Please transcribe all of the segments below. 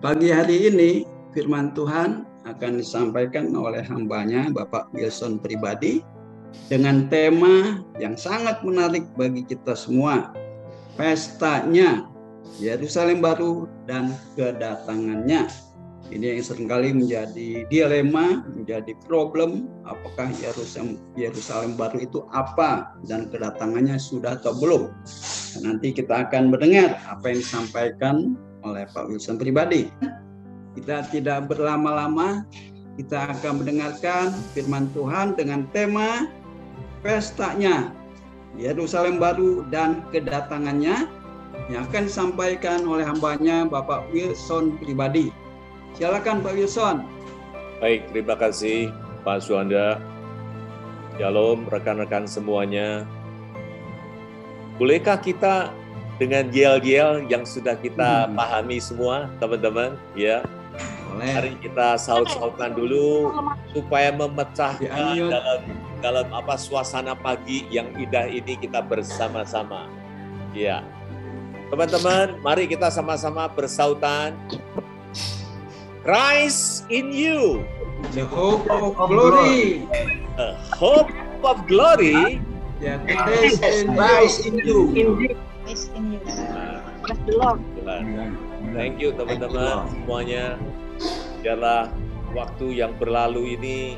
Pagi hari ini firman Tuhan akan disampaikan oleh hambanya Bapak Wilson pribadi dengan tema yang sangat menarik bagi kita semua. Pestanya Yerusalem baru dan kedatangannya. Ini yang seringkali menjadi dilema, menjadi problem. Apakah Yerusalem baru itu apa dan kedatangannya sudah atau belum? Dan nanti kita akan mendengar apa yang disampaikan oleh Pak Wilson pribadi. Kita tidak berlama-lama, kita akan mendengarkan firman Tuhan dengan tema pestanya Yerusalem baru dan kedatangannya yang akan disampaikan oleh hambanya Bapak Wilson pribadi. Silakan Pak Wilson. Baik, terima kasih Pak Suhanda. Shalom rekan-rekan semuanya. Bolehkah kita dengan yel-yel yang sudah kita pahami semua, teman-teman? Ya, mari kita saut-sautan dulu supaya memecahkan dalam suasana pagi yang indah ini kita bersama-sama. Ya, teman-teman, mari kita sama-sama bersautan. Christ in you, the hope of glory. The hope of glory. Yeah, Christ in you. Christ in you. Bless the Lord. Thank you teman-teman semuanya. Biarlah waktu yang berlalu ini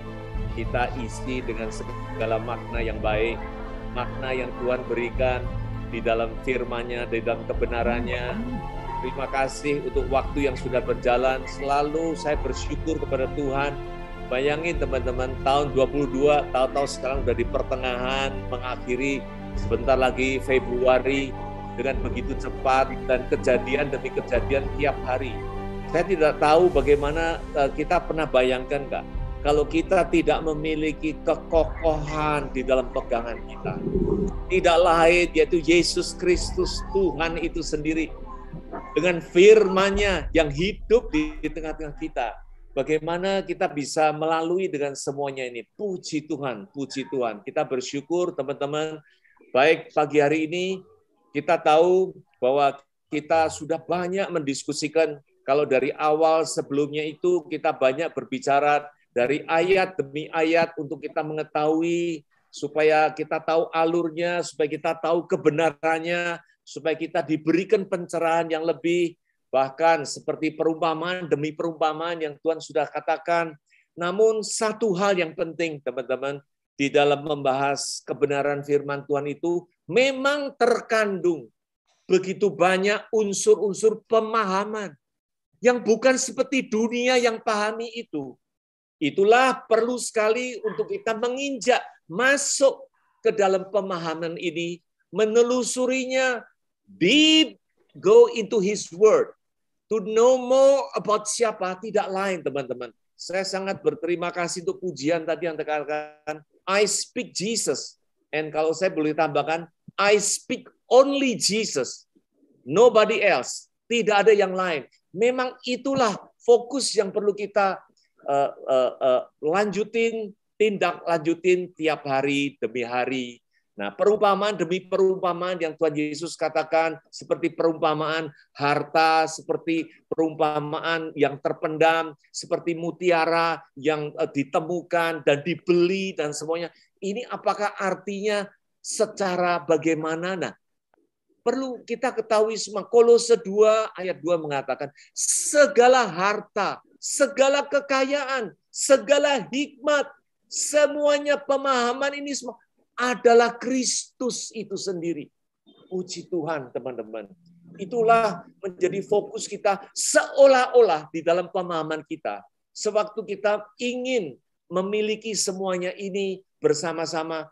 kita isi dengan segala makna yang baik, makna yang Tuhan berikan di dalam firman-Nya, di dalam kebenarannya. Terima kasih untuk waktu yang sudah berjalan. Selalu saya bersyukur kepada Tuhan. Bayangin teman-teman, tahun 22, tahu-tahu sekarang sudah di pertengahan, mengakhiri, sebentar lagi Februari, dengan begitu cepat, dan kejadian demi kejadian tiap hari. Saya tidak tahu bagaimana kita pernah bayangkan nggak, kalau kita tidak memiliki kekokohan di dalam pegangan kita. Tidak lain yaitu Yesus Kristus, Tuhan itu sendiri. Dengan firman-Nya yang hidup di tengah-tengah kita. Bagaimana kita bisa melalui dengan semuanya ini. Puji Tuhan, puji Tuhan. Kita bersyukur teman-teman. Baik pagi hari ini kita tahu bahwa kita sudah banyak mendiskusikan. Kalau dari awal sebelumnya itu kita banyak berbicara dari ayat demi ayat untuk kita mengetahui, supaya kita tahu alurnya, supaya kita tahu kebenarannya, supaya kita diberikan pencerahan yang lebih, bahkan seperti perumpamaan demi perumpamaan yang Tuhan sudah katakan. Namun satu hal yang penting teman-teman, di dalam membahas kebenaran firman Tuhan itu memang terkandung begitu banyak unsur-unsur pemahaman yang bukan seperti dunia yang pahami itu. Itulah perlu sekali untuk kita menginjak masuk ke dalam pemahaman ini, menelusurinya, deep, go into His Word, to know more about siapa, tidak lain teman-teman. Saya sangat berterima kasih untuk pujian tadi yang dikatakan, I speak Jesus. And kalau saya boleh tambahkan, I speak only Jesus. Nobody else. Tidak ada yang lain. Memang itulah fokus yang perlu kita lanjutin, tindak lanjutin tiap hari demi hari. Nah, perumpamaan demi perumpamaan yang Tuhan Yesus katakan, seperti perumpamaan harta, seperti perumpamaan yang terpendam, seperti mutiara yang ditemukan dan dibeli dan semuanya. Ini apakah artinya secara bagaimana? Nah, perlu kita ketahui semua. Kolose 2 ayat 2 mengatakan, segala harta, segala kekayaan, segala hikmat, semuanya pemahaman ini semua adalah Kristus itu sendiri. Puji Tuhan, teman-teman. Itulah menjadi fokus kita seolah-olah di dalam pemahaman kita. Sewaktu kita ingin memiliki semuanya ini bersama-sama,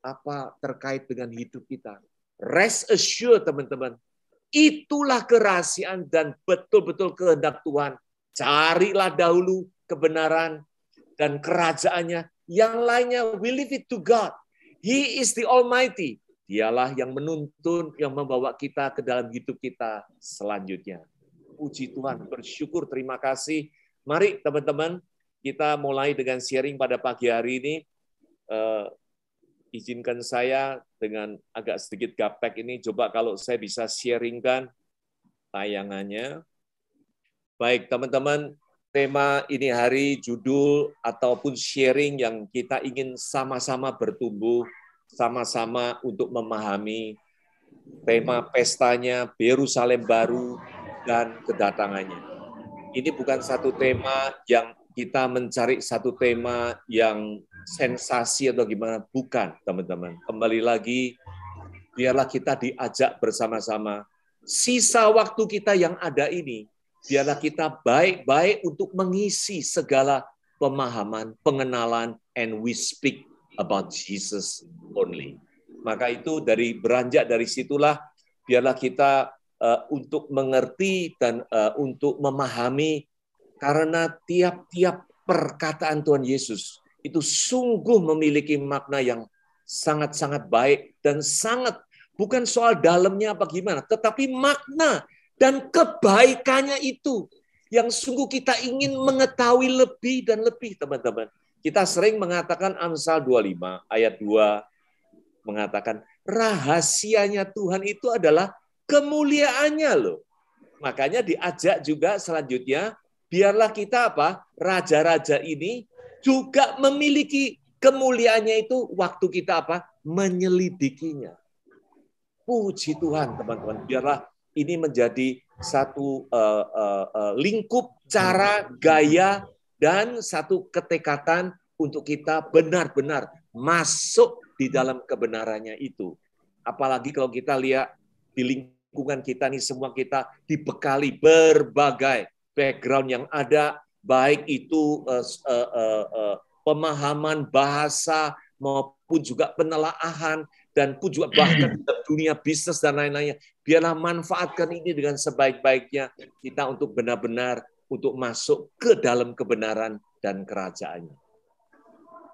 apa terkait dengan hidup kita. Rest assured, teman-teman. Itulah kerahasiaan dan betul-betul kehendak Tuhan. Carilah dahulu kebenaran dan kerajaannya. Yang lainnya, we leave it to God. He is the Almighty. Dialah yang menuntun, yang membawa kita ke dalam hidup kita selanjutnya. Puji Tuhan, bersyukur, terima kasih. Mari teman-teman, kita mulai dengan sharing pada pagi hari ini. Izinkan saya dengan agak sedikit gaptek ini, coba kalau saya bisa sharingkan tayangannya. Baik, teman-teman, tema ini hari, judul ataupun sharing yang kita ingin sama-sama bertumbuh, sama-sama untuk memahami tema pestanya Yerusalem baru dan kedatangannya. Ini bukan satu tema yang kita mencari satu tema yang sensasi atau gimana, bukan, teman-teman. Kembali lagi, biarlah kita diajak bersama-sama. Sisa waktu kita yang ada ini, biarlah kita baik-baik untuk mengisi segala pemahaman, pengenalan, and we speak about Jesus only. Maka itu beranjak dari situlah, biarlah kita untuk mengerti dan untuk memahami, karena tiap-tiap perkataan Tuhan Yesus itu sungguh memiliki makna yang sangat-sangat baik dan sangat, bukan soal dalamnya apa gimana, tetapi makna dan kebaikannya itu yang sungguh kita ingin mengetahui lebih dan lebih, teman-teman. Kita sering mengatakan Amsal 25 ayat 2 mengatakan rahasianya Tuhan itu adalah kemuliaannya loh. Makanya diajak juga selanjutnya, biarlah kita raja-raja ini juga memiliki kemuliaannya itu waktu kita menyelidikinya. Puji Tuhan, teman-teman. Biarlah ini menjadi satu lingkup cara, gaya, dan satu ketekatan untuk kita benar-benar masuk di dalam kebenarannya itu. Apalagi kalau kita lihat di lingkungan kita nih, semua kita dibekali berbagai background yang ada, baik itu pemahaman bahasa maupun juga penelaahan, dan pun juga bahkan dunia bisnis dan lain-lainnya. Biarlah manfaatkan ini dengan sebaik-baiknya kita untuk benar-benar untuk masuk ke dalam kebenaran dan kerajaannya.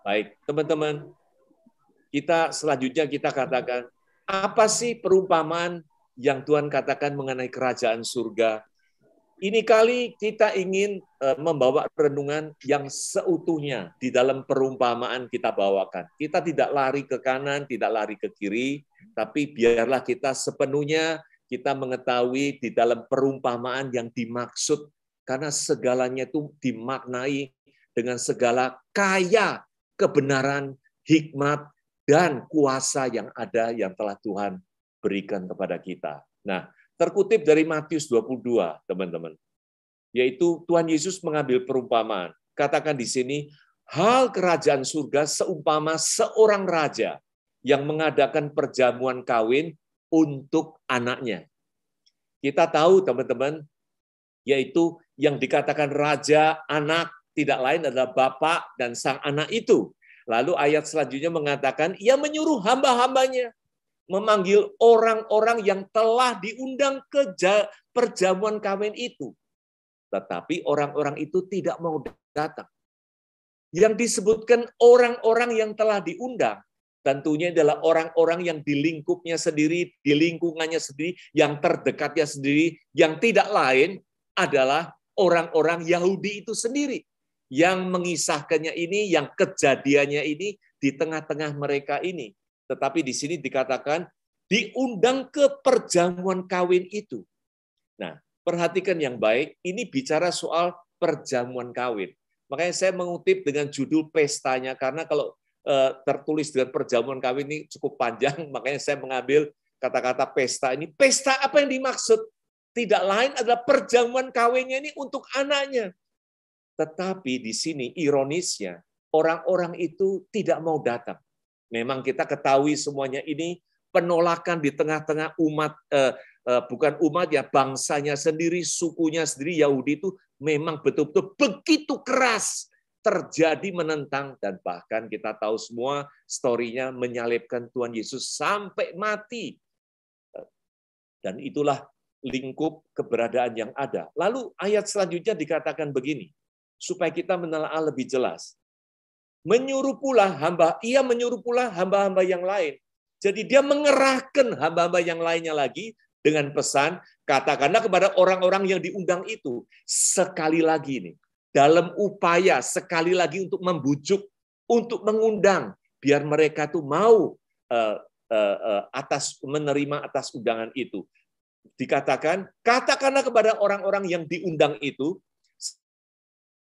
Baik, teman-teman, kita selanjutnya kita katakan, apa sih perumpamaan yang Tuhan katakan mengenai kerajaan surga? Ini kali kita ingin membawa renungan yang seutuhnya di dalam perumpamaan kita bawakan. Kita tidak lari ke kanan, tidak lari ke kiri, tapi biarlah kita sepenuhnya kita mengetahui di dalam perumpamaan yang dimaksud, karena segalanya itu dimaknai dengan segala kaya kebenaran, hikmat, dan kuasa yang ada yang telah Tuhan berikan kepada kita. Nah, terkutip dari Matius 22, teman-teman. Yaitu Tuhan Yesus mengambil perumpamaan. Katakan di sini, hal kerajaan surga seumpama seorang raja yang mengadakan perjamuan kawin untuk anaknya. Kita tahu, teman-teman, yaitu yang dikatakan raja, anak, tidak lain adalah bapak dan sang anak itu. Lalu ayat selanjutnya mengatakan, ia menyuruh hamba-hambanya memanggil orang-orang yang telah diundang ke perjamuan kawin itu. Tetapi orang-orang itu tidak mau datang. Yang disebutkan orang-orang yang telah diundang, tentunya adalah orang-orang yang di lingkupnya sendiri, di lingkungannya sendiri, yang terdekatnya sendiri, yang tidak lain adalah orang-orang Yahudi itu sendiri. Yang mengisahkannya ini, yang kejadiannya ini di tengah-tengah mereka ini. Tetapi di sini dikatakan diundang ke perjamuan kawin itu. Nah, perhatikan yang baik, ini bicara soal perjamuan kawin. Makanya saya mengutip dengan judul pestanya, karena kalau tertulis dengan perjamuan kawin ini cukup panjang, makanya saya mengambil kata-kata pesta ini. Pesta apa yang dimaksud? Tidak lain adalah perjamuan kawinnya ini untuk anaknya. Tetapi di sini ironisnya, orang-orang itu tidak mau datang. Memang kita ketahui semuanya ini penolakan di tengah-tengah umat, bukan umat ya, bangsanya sendiri, sukunya sendiri, Yahudi itu memang betul-betul begitu keras terjadi menentang, dan bahkan kita tahu semua story-nya menyalibkan Tuhan Yesus sampai mati. Dan itulah lingkup keberadaan yang ada. Lalu ayat selanjutnya dikatakan begini, supaya kita menelaah lebih jelas. Ia menyuruh pula hamba-hamba yang lain. Jadi dia mengerahkan hamba-hamba yang lainnya lagi dengan pesan, katakanlah kepada orang-orang yang diundang itu, sekali lagi nih, dalam upaya sekali lagi untuk membujuk, untuk mengundang, biar mereka tuh mau menerima atas undangan itu. dikatakan, katakanlah kepada orang-orang yang diundang itu,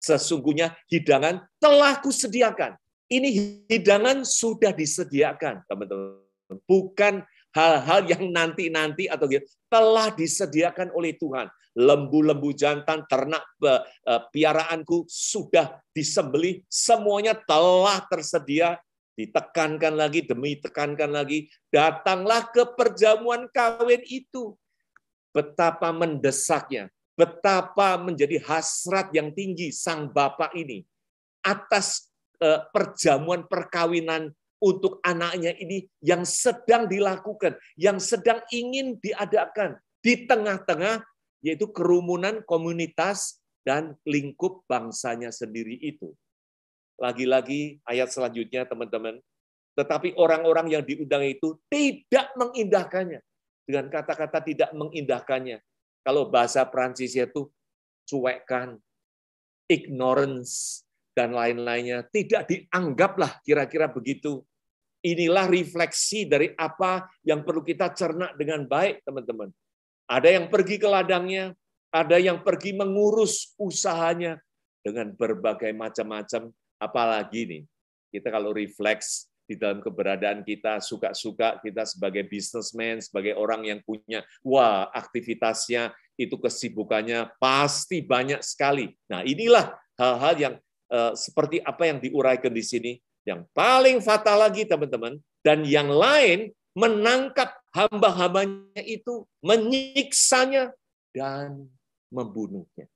sesungguhnya hidangan telah kusediakan. Ini hidangan sudah disediakan, teman-teman. Bukan hal-hal yang nanti-nanti atau gitu. Telah disediakan oleh Tuhan. Lembu-lembu jantan, ternak piaraanku sudah disembelih. Semuanya telah tersedia. Ditekankan lagi, demi tekankan lagi. Datanglah ke perjamuan kawin itu. Betapa mendesaknya. Betapa menjadi hasrat yang tinggi sang bapak ini atas perjamuan perkawinan untuk anaknya ini yang sedang dilakukan, yang sedang ingin diadakan di tengah-tengah yaitu kerumunan komunitas dan lingkup bangsanya sendiri itu. Lagi-lagi ayat selanjutnya teman-teman, tetapi orang-orang yang diundang itu tidak mengindahkannya. Dengan kata-kata tidak mengindahkannya. Kalau bahasa Prancisnya itu cuekkan, ignorance, dan lain-lainnya. Tidak dianggaplah kira-kira begitu. Inilah refleksi dari apa yang perlu kita cerna dengan baik, teman-teman. Ada yang pergi ke ladangnya, ada yang pergi mengurus usahanya dengan berbagai macam-macam. Apalagi nih, kita kalau refleks di dalam keberadaan kita, suka-suka kita sebagai businessman, sebagai orang yang punya, aktivitasnya, itu kesibukannya pasti banyak sekali. Nah, inilah hal-hal yang seperti apa yang diuraikan di sini. Yang paling fatal lagi, teman-teman, dan yang lain menangkap hamba-hambanya itu, menyiksanya, dan membunuhnya.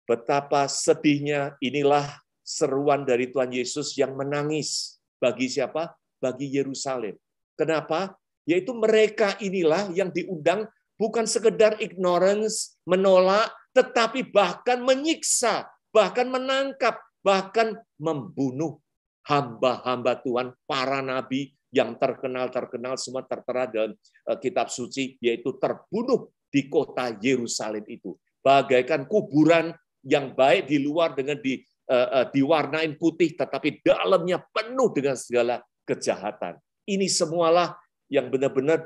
Betapa sedihnya, inilah seruan dari Tuhan Yesus yang menangis. Bagi siapa? Bagi Yerusalem. Kenapa? Yaitu mereka inilah yang diundang bukan sekedar ignorance, menolak, tetapi bahkan menyiksa, bahkan menangkap, bahkan membunuh hamba-hamba Tuhan, para nabi yang terkenal semua tertera dalam kitab suci, yaitu terbunuh di kota Yerusalem itu. Bagaikan kuburan yang baik di luar dengan diwarnain putih, tetapi dalamnya penuh dengan segala kejahatan. Ini semualah yang benar-benar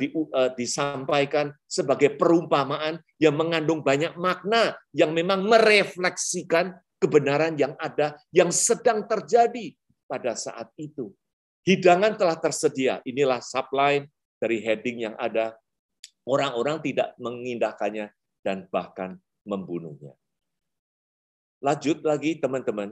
disampaikan sebagai perumpamaan yang mengandung banyak makna, yang memang merefleksikan kebenaran yang ada, yang sedang terjadi pada saat itu. Hidangan telah tersedia. Inilah subline dari heading yang ada. Orang-orang tidak mengindahkannya dan bahkan membunuhnya. Lanjut lagi teman-teman.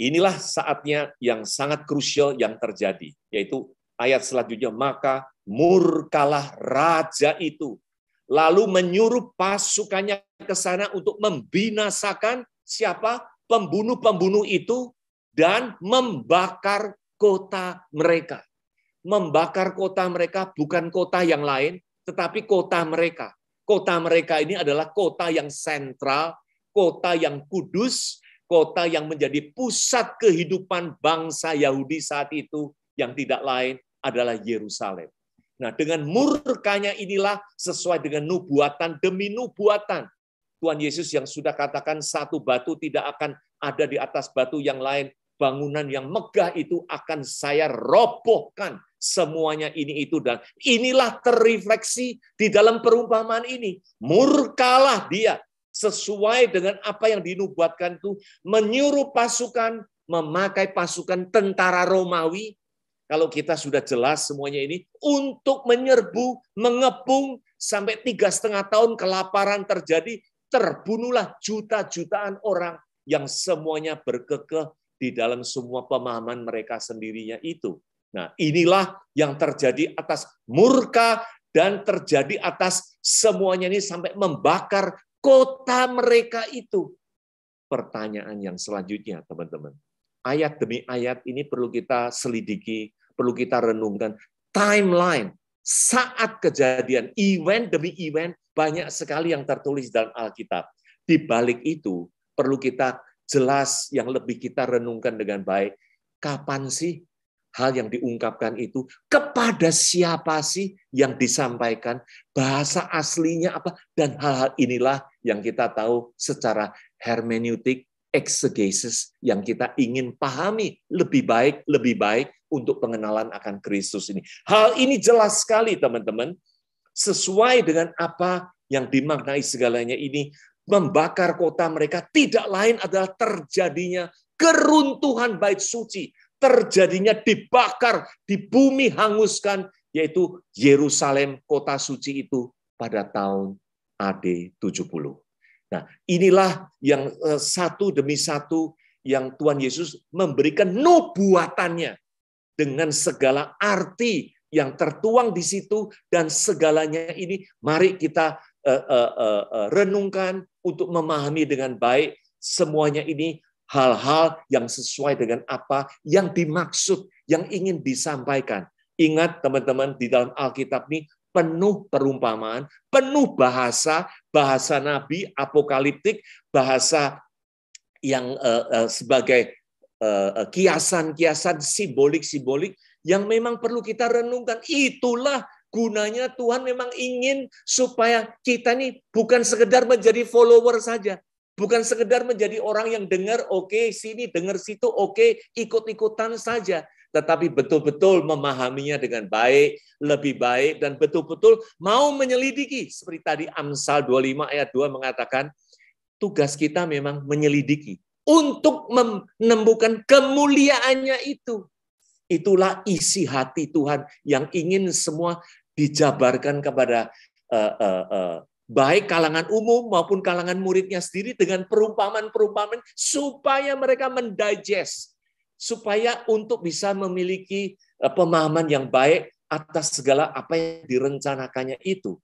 Inilah saatnya yang sangat krusial yang terjadi, yaitu ayat selanjutnya, maka murkalah raja itu, lalu menyuruh pasukannya ke sana untuk membinasakan siapa? Pembunuh-pembunuh itu dan membakar kota mereka. Membakar kota mereka bukan kota yang lain, tetapi kota mereka. Kota mereka ini adalah kota yang sentral, kota yang kudus, kota yang menjadi pusat kehidupan bangsa Yahudi saat itu, yang tidak lain adalah Yerusalem. Nah, dengan murkanya inilah sesuai dengan nubuatan demi nubuatan. Tuhan Yesus yang sudah katakan satu batu tidak akan ada di atas batu yang lain. Bangunan yang megah itu akan saya robohkan. Semuanya ini itu. Dan inilah terrefleksi di dalam perumpamaan ini. Murkalah dia. Sesuai dengan apa yang dinubuatkan itu, menyuruh pasukan, memakai pasukan tentara Romawi, kalau kita sudah jelas semuanya ini, untuk menyerbu, mengepung, sampai 3,5 tahun kelaparan terjadi, terbunuhlah juta-jutaan orang yang semuanya berkekeh di dalam semua pemahaman mereka sendirinya itu. Nah, inilah yang terjadi atas murka dan terjadi atas semuanya ini sampai membakar kota mereka itu. Pertanyaan yang selanjutnya, teman-teman. Ayat demi ayat ini perlu kita selidiki, perlu kita renungkan. Timeline, saat kejadian, event demi event, banyak sekali yang tertulis dalam Alkitab. Di balik itu, perlu kita jelas, yang lebih kita renungkan dengan baik. Kapan sih hal yang diungkapkan itu, kepada siapa sih yang disampaikan, bahasa aslinya apa, dan hal-hal inilah yang kita tahu secara hermeneutik, exegesis, yang kita ingin pahami lebih baik untuk pengenalan akan Kristus ini. Hal ini jelas sekali, teman-teman. sesuai dengan apa yang dimaknai segalanya ini, membakar kota mereka tidak lain adalah terjadinya keruntuhan bait suci, terjadinya dibakar, di bumi hanguskan, yaitu Yerusalem, kota suci itu pada tahun AD 70. Nah, inilah yang satu demi satu yang Tuhan Yesus memberikan nubuatannya dengan segala arti yang tertuang di situ, dan segalanya ini mari kita renungkan untuk memahami dengan baik. Semuanya ini hal-hal yang sesuai dengan apa yang dimaksud, yang ingin disampaikan. Ingat teman-teman, di dalam Alkitab ini penuh perumpamaan, penuh bahasa nabi, apokaliptik, bahasa yang sebagai kiasan-kiasan, simbolik-simbolik yang memang perlu kita renungkan. Itulah gunanya Tuhan memang ingin supaya kita ini bukan sekedar menjadi follower saja. Bukan sekedar menjadi orang yang dengar, oke, sini, dengar situ, oke, ikut-ikutan saja. Tetapi betul-betul memahaminya dengan baik, lebih baik, dan betul-betul mau menyelidiki. Seperti tadi Amsal 25 ayat 2 mengatakan, tugas kita memang menyelidiki untuk menemukan kemuliaannya itu. Itulah isi hati Tuhan yang ingin semua dijabarkan kepada baik kalangan umum maupun kalangan muridnya sendiri dengan perumpamaan-perumpamaan supaya mereka mendigest, supaya untuk bisa memiliki pemahaman yang baik atas segala apa yang direncanakannya itu.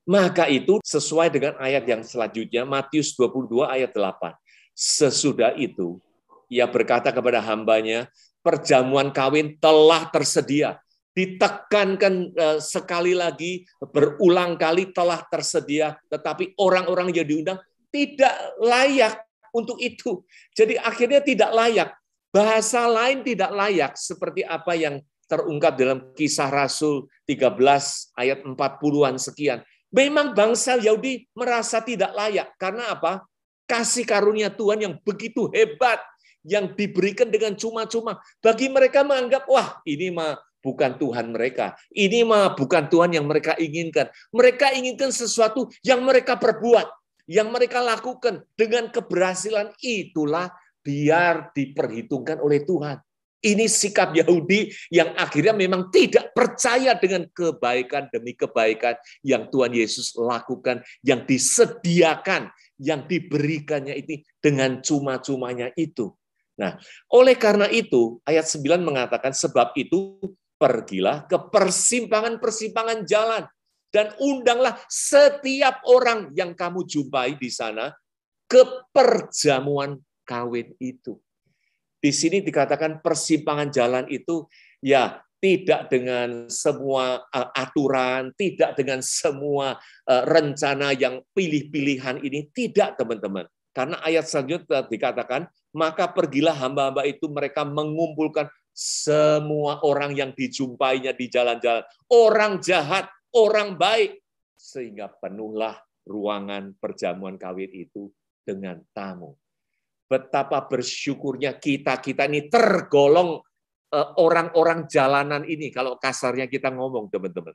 Maka itu sesuai dengan ayat yang selanjutnya, Matius 22 ayat 8. Sesudah itu, ia berkata kepada hambanya, perjamuan kawin telah tersedia. Ditekankan sekali lagi, berulang kali telah tersedia, tetapi orang-orang yang diundang tidak layak untuk itu. Jadi akhirnya tidak layak. Bahasa lain tidak layak, seperti apa yang terungkap dalam Kisah Rasul 13 ayat 40-an sekian. Memang bangsa Yahudi merasa tidak layak. Karena apa? Kasih karunia Tuhan yang begitu hebat, yang diberikan dengan cuma-cuma. Bagi mereka menganggap, wah ini mah bukan Tuhan mereka. Ini mah bukan Tuhan yang mereka inginkan. Mereka inginkan sesuatu yang mereka perbuat, yang mereka lakukan dengan keberhasilan. Itulah biar diperhitungkan oleh Tuhan. Ini sikap Yahudi yang akhirnya memang tidak percaya dengan kebaikan demi kebaikan yang Tuhan Yesus lakukan, yang disediakan, yang diberikannya itu dengan cuma-cumanya itu. Nah, oleh karena itu, ayat 9 mengatakan, sebab itu pergilah ke persimpangan-persimpangan jalan dan undanglah setiap orang yang kamu jumpai di sana ke perjamuan kawin itu. Di sini dikatakan persimpangan jalan itu ya tidak dengan semua aturan, tidak dengan semua rencana yang pilih-pilihan ini, tidak teman-teman. Karena ayat selanjutnya dikatakan, maka pergilah hamba-hamba itu, mereka mengumpulkan semua orang yang dijumpainya di jalan-jalan, orang jahat, orang baik, sehingga penuhlah ruangan perjamuan kawin itu dengan tamu. Betapa bersyukurnya kita ini tergolong orang-orang jalanan ini, kalau kasarnya kita ngomong, teman-teman.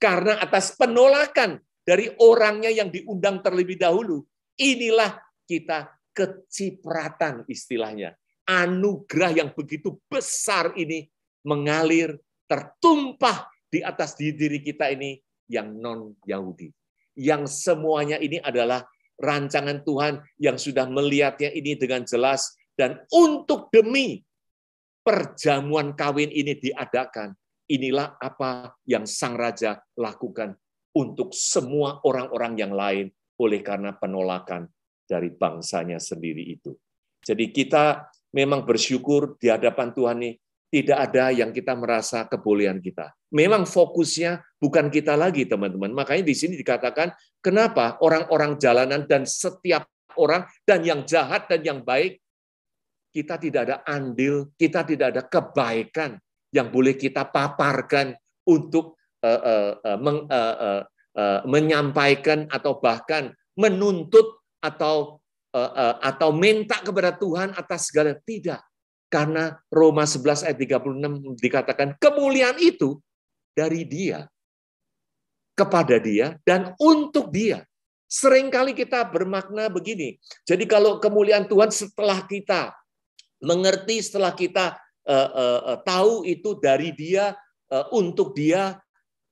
Karena atas penolakan dari orangnya yang diundang terlebih dahulu, inilah kita kecipratan istilahnya. Anugerah yang begitu besar ini mengalir, tertumpah di atas diri kita ini yang non-Yahudi. Yang semuanya ini adalah rancangan Tuhan yang sudah melihatnya ini dengan jelas, dan untuk demi perjamuan kawin ini diadakan, inilah apa yang Sang Raja lakukan untuk semua orang-orang yang lain oleh karena penolakan dari bangsanya sendiri itu. Jadi kita memang bersyukur di hadapan Tuhan ini tidak ada yang kita merasa kebolehan kita. Memang fokusnya bukan kita lagi, teman-teman. Makanya di sini dikatakan, kenapa orang-orang jalanan dan setiap orang, dan yang jahat dan yang baik, kita tidak ada andil, kita tidak ada kebaikan yang boleh kita paparkan untuk menyampaikan atau bahkan menuntut atau minta kepada Tuhan atas segala. Tidak. Karena Roma 11 ayat 36 dikatakan kemuliaan itu dari Dia. kepada Dia, dan untuk Dia. Seringkali kita bermakna begini. Jadi kalau kemuliaan Tuhan setelah kita mengerti, setelah kita tahu itu dari Dia, untuk Dia,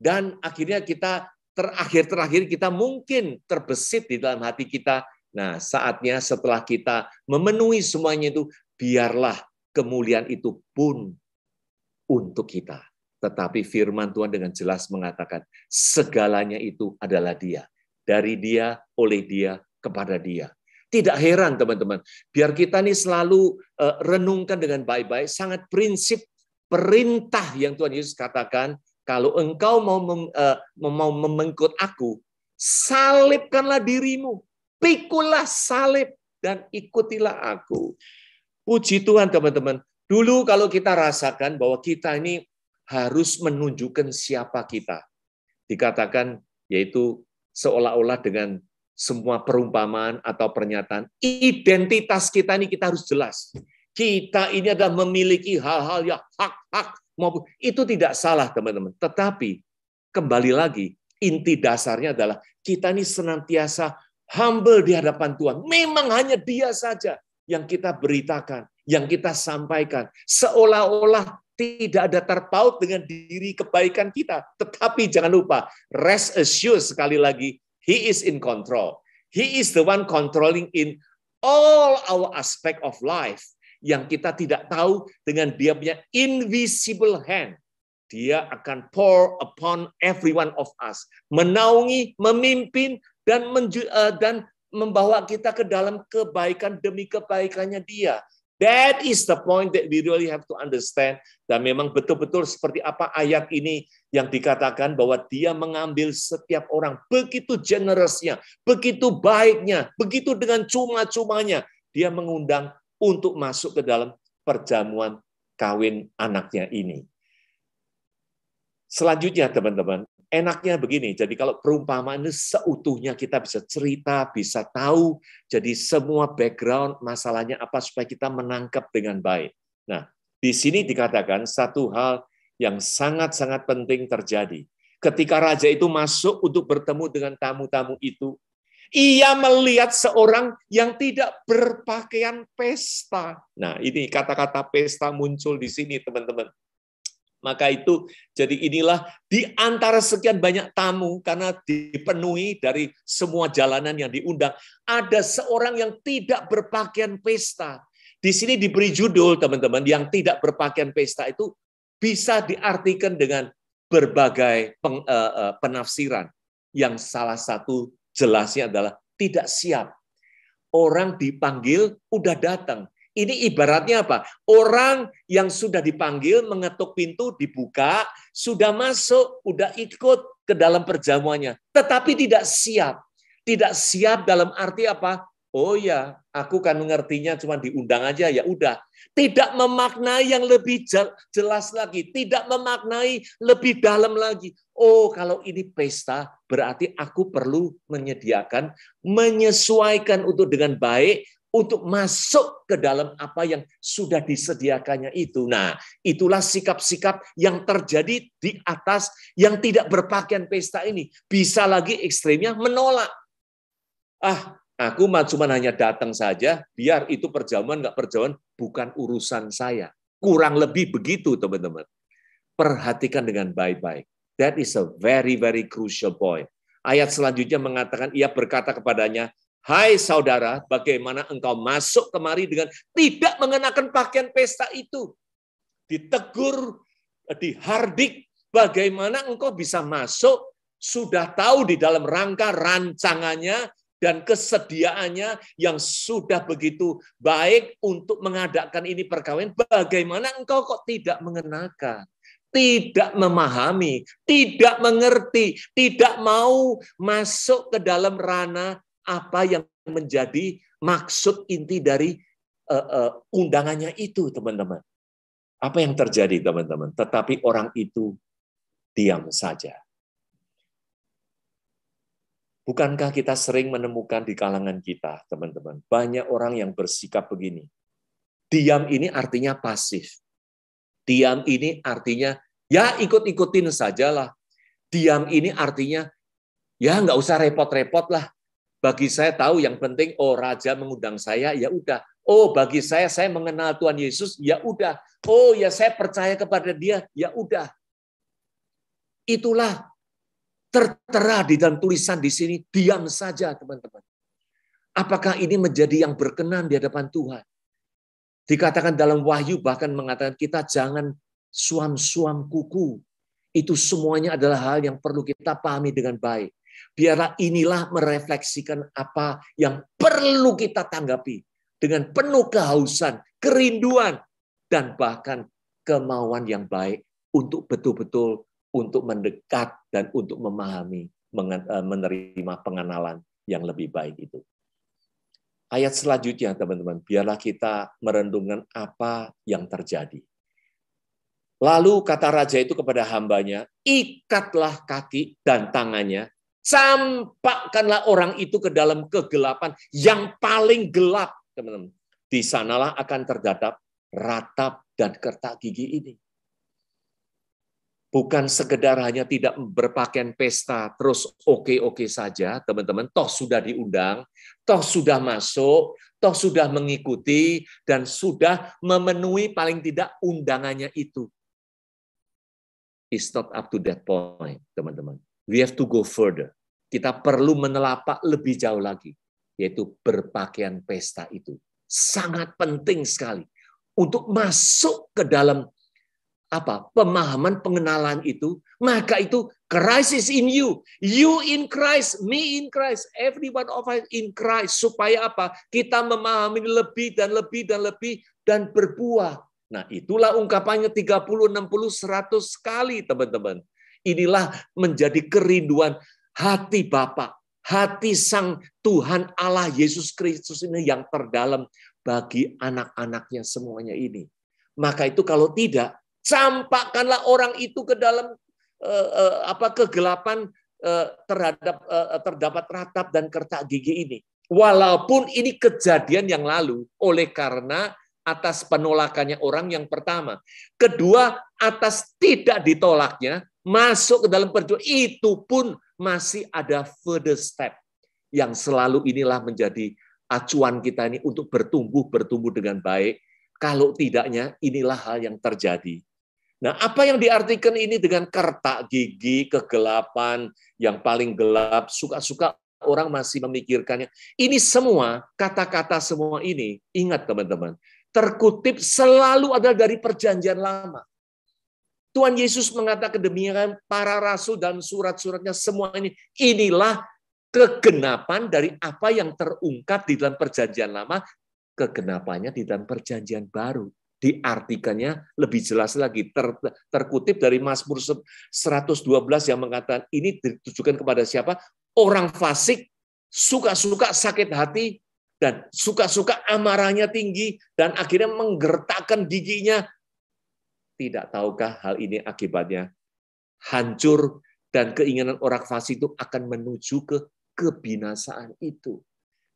dan akhirnya kita terakhir kita mungkin terbesit di dalam hati kita. Nah, saatnya setelah kita memenuhi semuanya itu, biarlah kemuliaan itu pun untuk kita. Tetapi firman Tuhan dengan jelas mengatakan, segalanya itu adalah Dia. Dari Dia, oleh Dia, kepada Dia. Tidak heran teman-teman, biar kita nih selalu renungkan dengan baik-baik, sangat prinsip perintah yang Tuhan Yesus katakan, kalau engkau mau mengikut aku, salibkanlah dirimu, pikulah salib, dan ikutilah aku. Puji Tuhan teman-teman, dulu kalau kita rasakan bahwa kita ini harus menunjukkan siapa kita. Dikatakan yaitu seolah-olah dengan semua perumpamaan atau pernyataan, identitas kita ini kita harus jelas. Kita ini adalah memiliki hal-hal yang hak-hak, maupun itu tidak salah teman-teman. Tetapi kembali lagi, inti dasarnya adalah kita ini senantiasa humble di hadapan Tuhan. Memang hanya Dia saja yang kita beritakan, yang kita sampaikan. Seolah-olah tidak ada terpaut dengan diri kebaikan kita. Tetapi jangan lupa, rest assured sekali lagi, He is in control. He is the one controlling in all our aspect of life. Yang kita tidak tahu dengan Dia punya invisible hand. Dia akan pour upon every one of us. Menaungi, memimpin, dan membawa kita ke dalam kebaikan demi kebaikannya Dia. That is the point that we really have to understand. Dan memang betul-betul seperti apa ayat ini yang dikatakan bahwa Dia mengambil setiap orang begitu generousnya, begitu baiknya, begitu dengan cuma-cumanya. Dia mengundang untuk masuk ke dalam perjamuan kawin anaknya ini. Selanjutnya teman-teman, enaknya begini, jadi kalau perumpamaan ini seutuhnya kita bisa cerita, bisa tahu, jadi semua background masalahnya apa supaya kita menangkap dengan baik. Nah, di sini dikatakan satu hal yang sangat-sangat penting terjadi. Ketika raja itu masuk untuk bertemu dengan tamu-tamu itu, ia melihat seorang yang tidak berpakaian pesta. Nah, ini kata-kata pesta muncul di sini, teman-teman. Maka itu, jadi inilah di antara sekian banyak tamu, karena dipenuhi dari semua jalanan yang diundang, ada seorang yang tidak berpakaian pesta. Di sini diberi judul, teman-teman, yang tidak berpakaian pesta itu bisa diartikan dengan berbagai penafsiran. Yang salah satu jelasnya adalah tidak siap. Orang dipanggil, udah datang. Ini ibaratnya apa? Orang yang sudah dipanggil, mengetuk pintu, dibuka, sudah masuk, udah ikut ke dalam perjamuannya. Tetapi tidak siap. Tidak siap dalam arti apa? Oh ya, aku kan mengertinya cuma diundang aja, ya udah. Tidak memaknai yang lebih jelas lagi. Tidak memaknai lebih dalam lagi. Oh, kalau ini pesta, berarti aku perlu menyediakan, menyesuaikan untuk dengan baik, untuk masuk ke dalam apa yang sudah disediakannya itu. Nah, itulah sikap-sikap yang terjadi di atas yang tidak berpakaian pesta ini. Bisa lagi ekstrimnya menolak. Aku cuma hanya datang saja, biar itu perjamuan nggak perjamuan, bukan urusan saya. Kurang lebih begitu, teman-teman. Perhatikan dengan baik-baik. That is a very, very crucial point. Ayat selanjutnya mengatakan, ia berkata kepadanya, hai saudara, bagaimana engkau masuk kemari dengan tidak mengenakan pakaian pesta itu? Ditegur, dihardik, bagaimana engkau bisa masuk, sudah tahu di dalam rangka rancangannya dan kesediaannya yang sudah begitu baik untuk mengadakan ini perkawinan, bagaimana engkau kok tidak mengenakan? Tidak memahami, tidak mengerti, tidak mau masuk ke dalam ranah apa yang menjadi maksud inti dari undangannya itu, teman-teman. Apa yang terjadi, teman-teman? Tetapi orang itu diam saja. Bukankah kita sering menemukan di kalangan kita, teman-teman, banyak orang yang bersikap begini. Diam ini artinya pasif. Diam ini artinya, ya ikut-ikutin sajalah. Diam ini artinya, ya nggak usah repot-repot lah. Bagi saya tahu yang penting, oh raja mengundang saya, ya udah. Oh bagi saya mengenal Tuhan Yesus, ya udah. Oh ya saya percaya kepada dia, ya udah. Itulah tertera di dalam tulisan di sini, diam saja teman-teman. Apakah ini menjadi yang berkenan di hadapan Tuhan? Dikatakan dalam Wahyu, bahkan mengatakan kita jangan suam-suam kuku. Itu semuanya adalah hal yang perlu kita pahami dengan baik. Biarlah inilah merefleksikan apa yang perlu kita tanggapi dengan penuh kehausan, kerinduan, dan bahkan kemauan yang baik untuk betul-betul untuk mendekat dan untuk memahami, menerima pengenalan yang lebih baik itu. Ayat selanjutnya, teman-teman, biarlah kita merenungkan apa yang terjadi. Lalu kata raja itu kepada hambanya, ikatlah kaki dan tangannya, campakkanlah orang itu ke dalam kegelapan yang paling gelap, teman-teman. Di sanalah akan terdapat ratap dan kertak gigi ini. Bukan sekedar hanya tidak berpakaian pesta, terus oke-oke saja, teman-teman. Toh sudah diundang, toh sudah masuk, toh sudah mengikuti, dan sudah memenuhi paling tidak undangannya itu. It's not up to that point, teman-teman. We have to go further. Kita perlu menelapak lebih jauh lagi, yaitu berpakaian pesta itu. Sangat penting sekali untuk masuk ke dalam pemahaman pengenalan itu. Maka itu Christ is in you in Christ, me in Christ, every one of us in Christ. Supaya apa? Kita memahami lebih dan lebih dan lebih dan berbuah. Nah, itulah ungkapannya 30, 60, 100 kali, teman-teman. Inilah menjadi kerinduan hati Bapa, hati Sang Tuhan Allah Yesus Kristus ini yang terdalam bagi anak-anaknya semuanya ini. Maka itu kalau tidak, campakkanlah orang itu ke dalam kegelapan terdapat ratap dan kertak gigi ini. Walaupun ini kejadian yang lalu, oleh karena atas penolakannya orang yang pertama. Kedua, atas tidak ditolaknya, masuk ke dalam perjuangan, itu pun masih ada further step. Yang selalu inilah menjadi acuan kita ini untuk bertumbuh dengan baik. Kalau tidaknya, inilah hal yang terjadi. Nah, apa yang diartikan ini dengan kertak gigi, kegelapan, yang paling gelap, suka-suka orang masih memikirkannya. Ini semua, kata-kata semua ini, ingat teman-teman, terkutip selalu ada dari perjanjian lama. Tuhan Yesus mengatakan demikian, para rasul dan surat-suratnya semua ini, inilah kegenapan dari apa yang terungkap di dalam perjanjian lama, kegenapannya di dalam perjanjian baru. Diartikannya lebih jelas lagi, terkutip dari Mazmur 112 yang mengatakan ini ditujukan kepada siapa? Orang fasik, suka-suka sakit hati, dan suka-suka amarahnya tinggi, dan akhirnya menggertakkan giginya. Tidak tahukah hal ini akibatnya? Hancur, dan keinginan orang fasik itu akan menuju ke kebinasaan itu.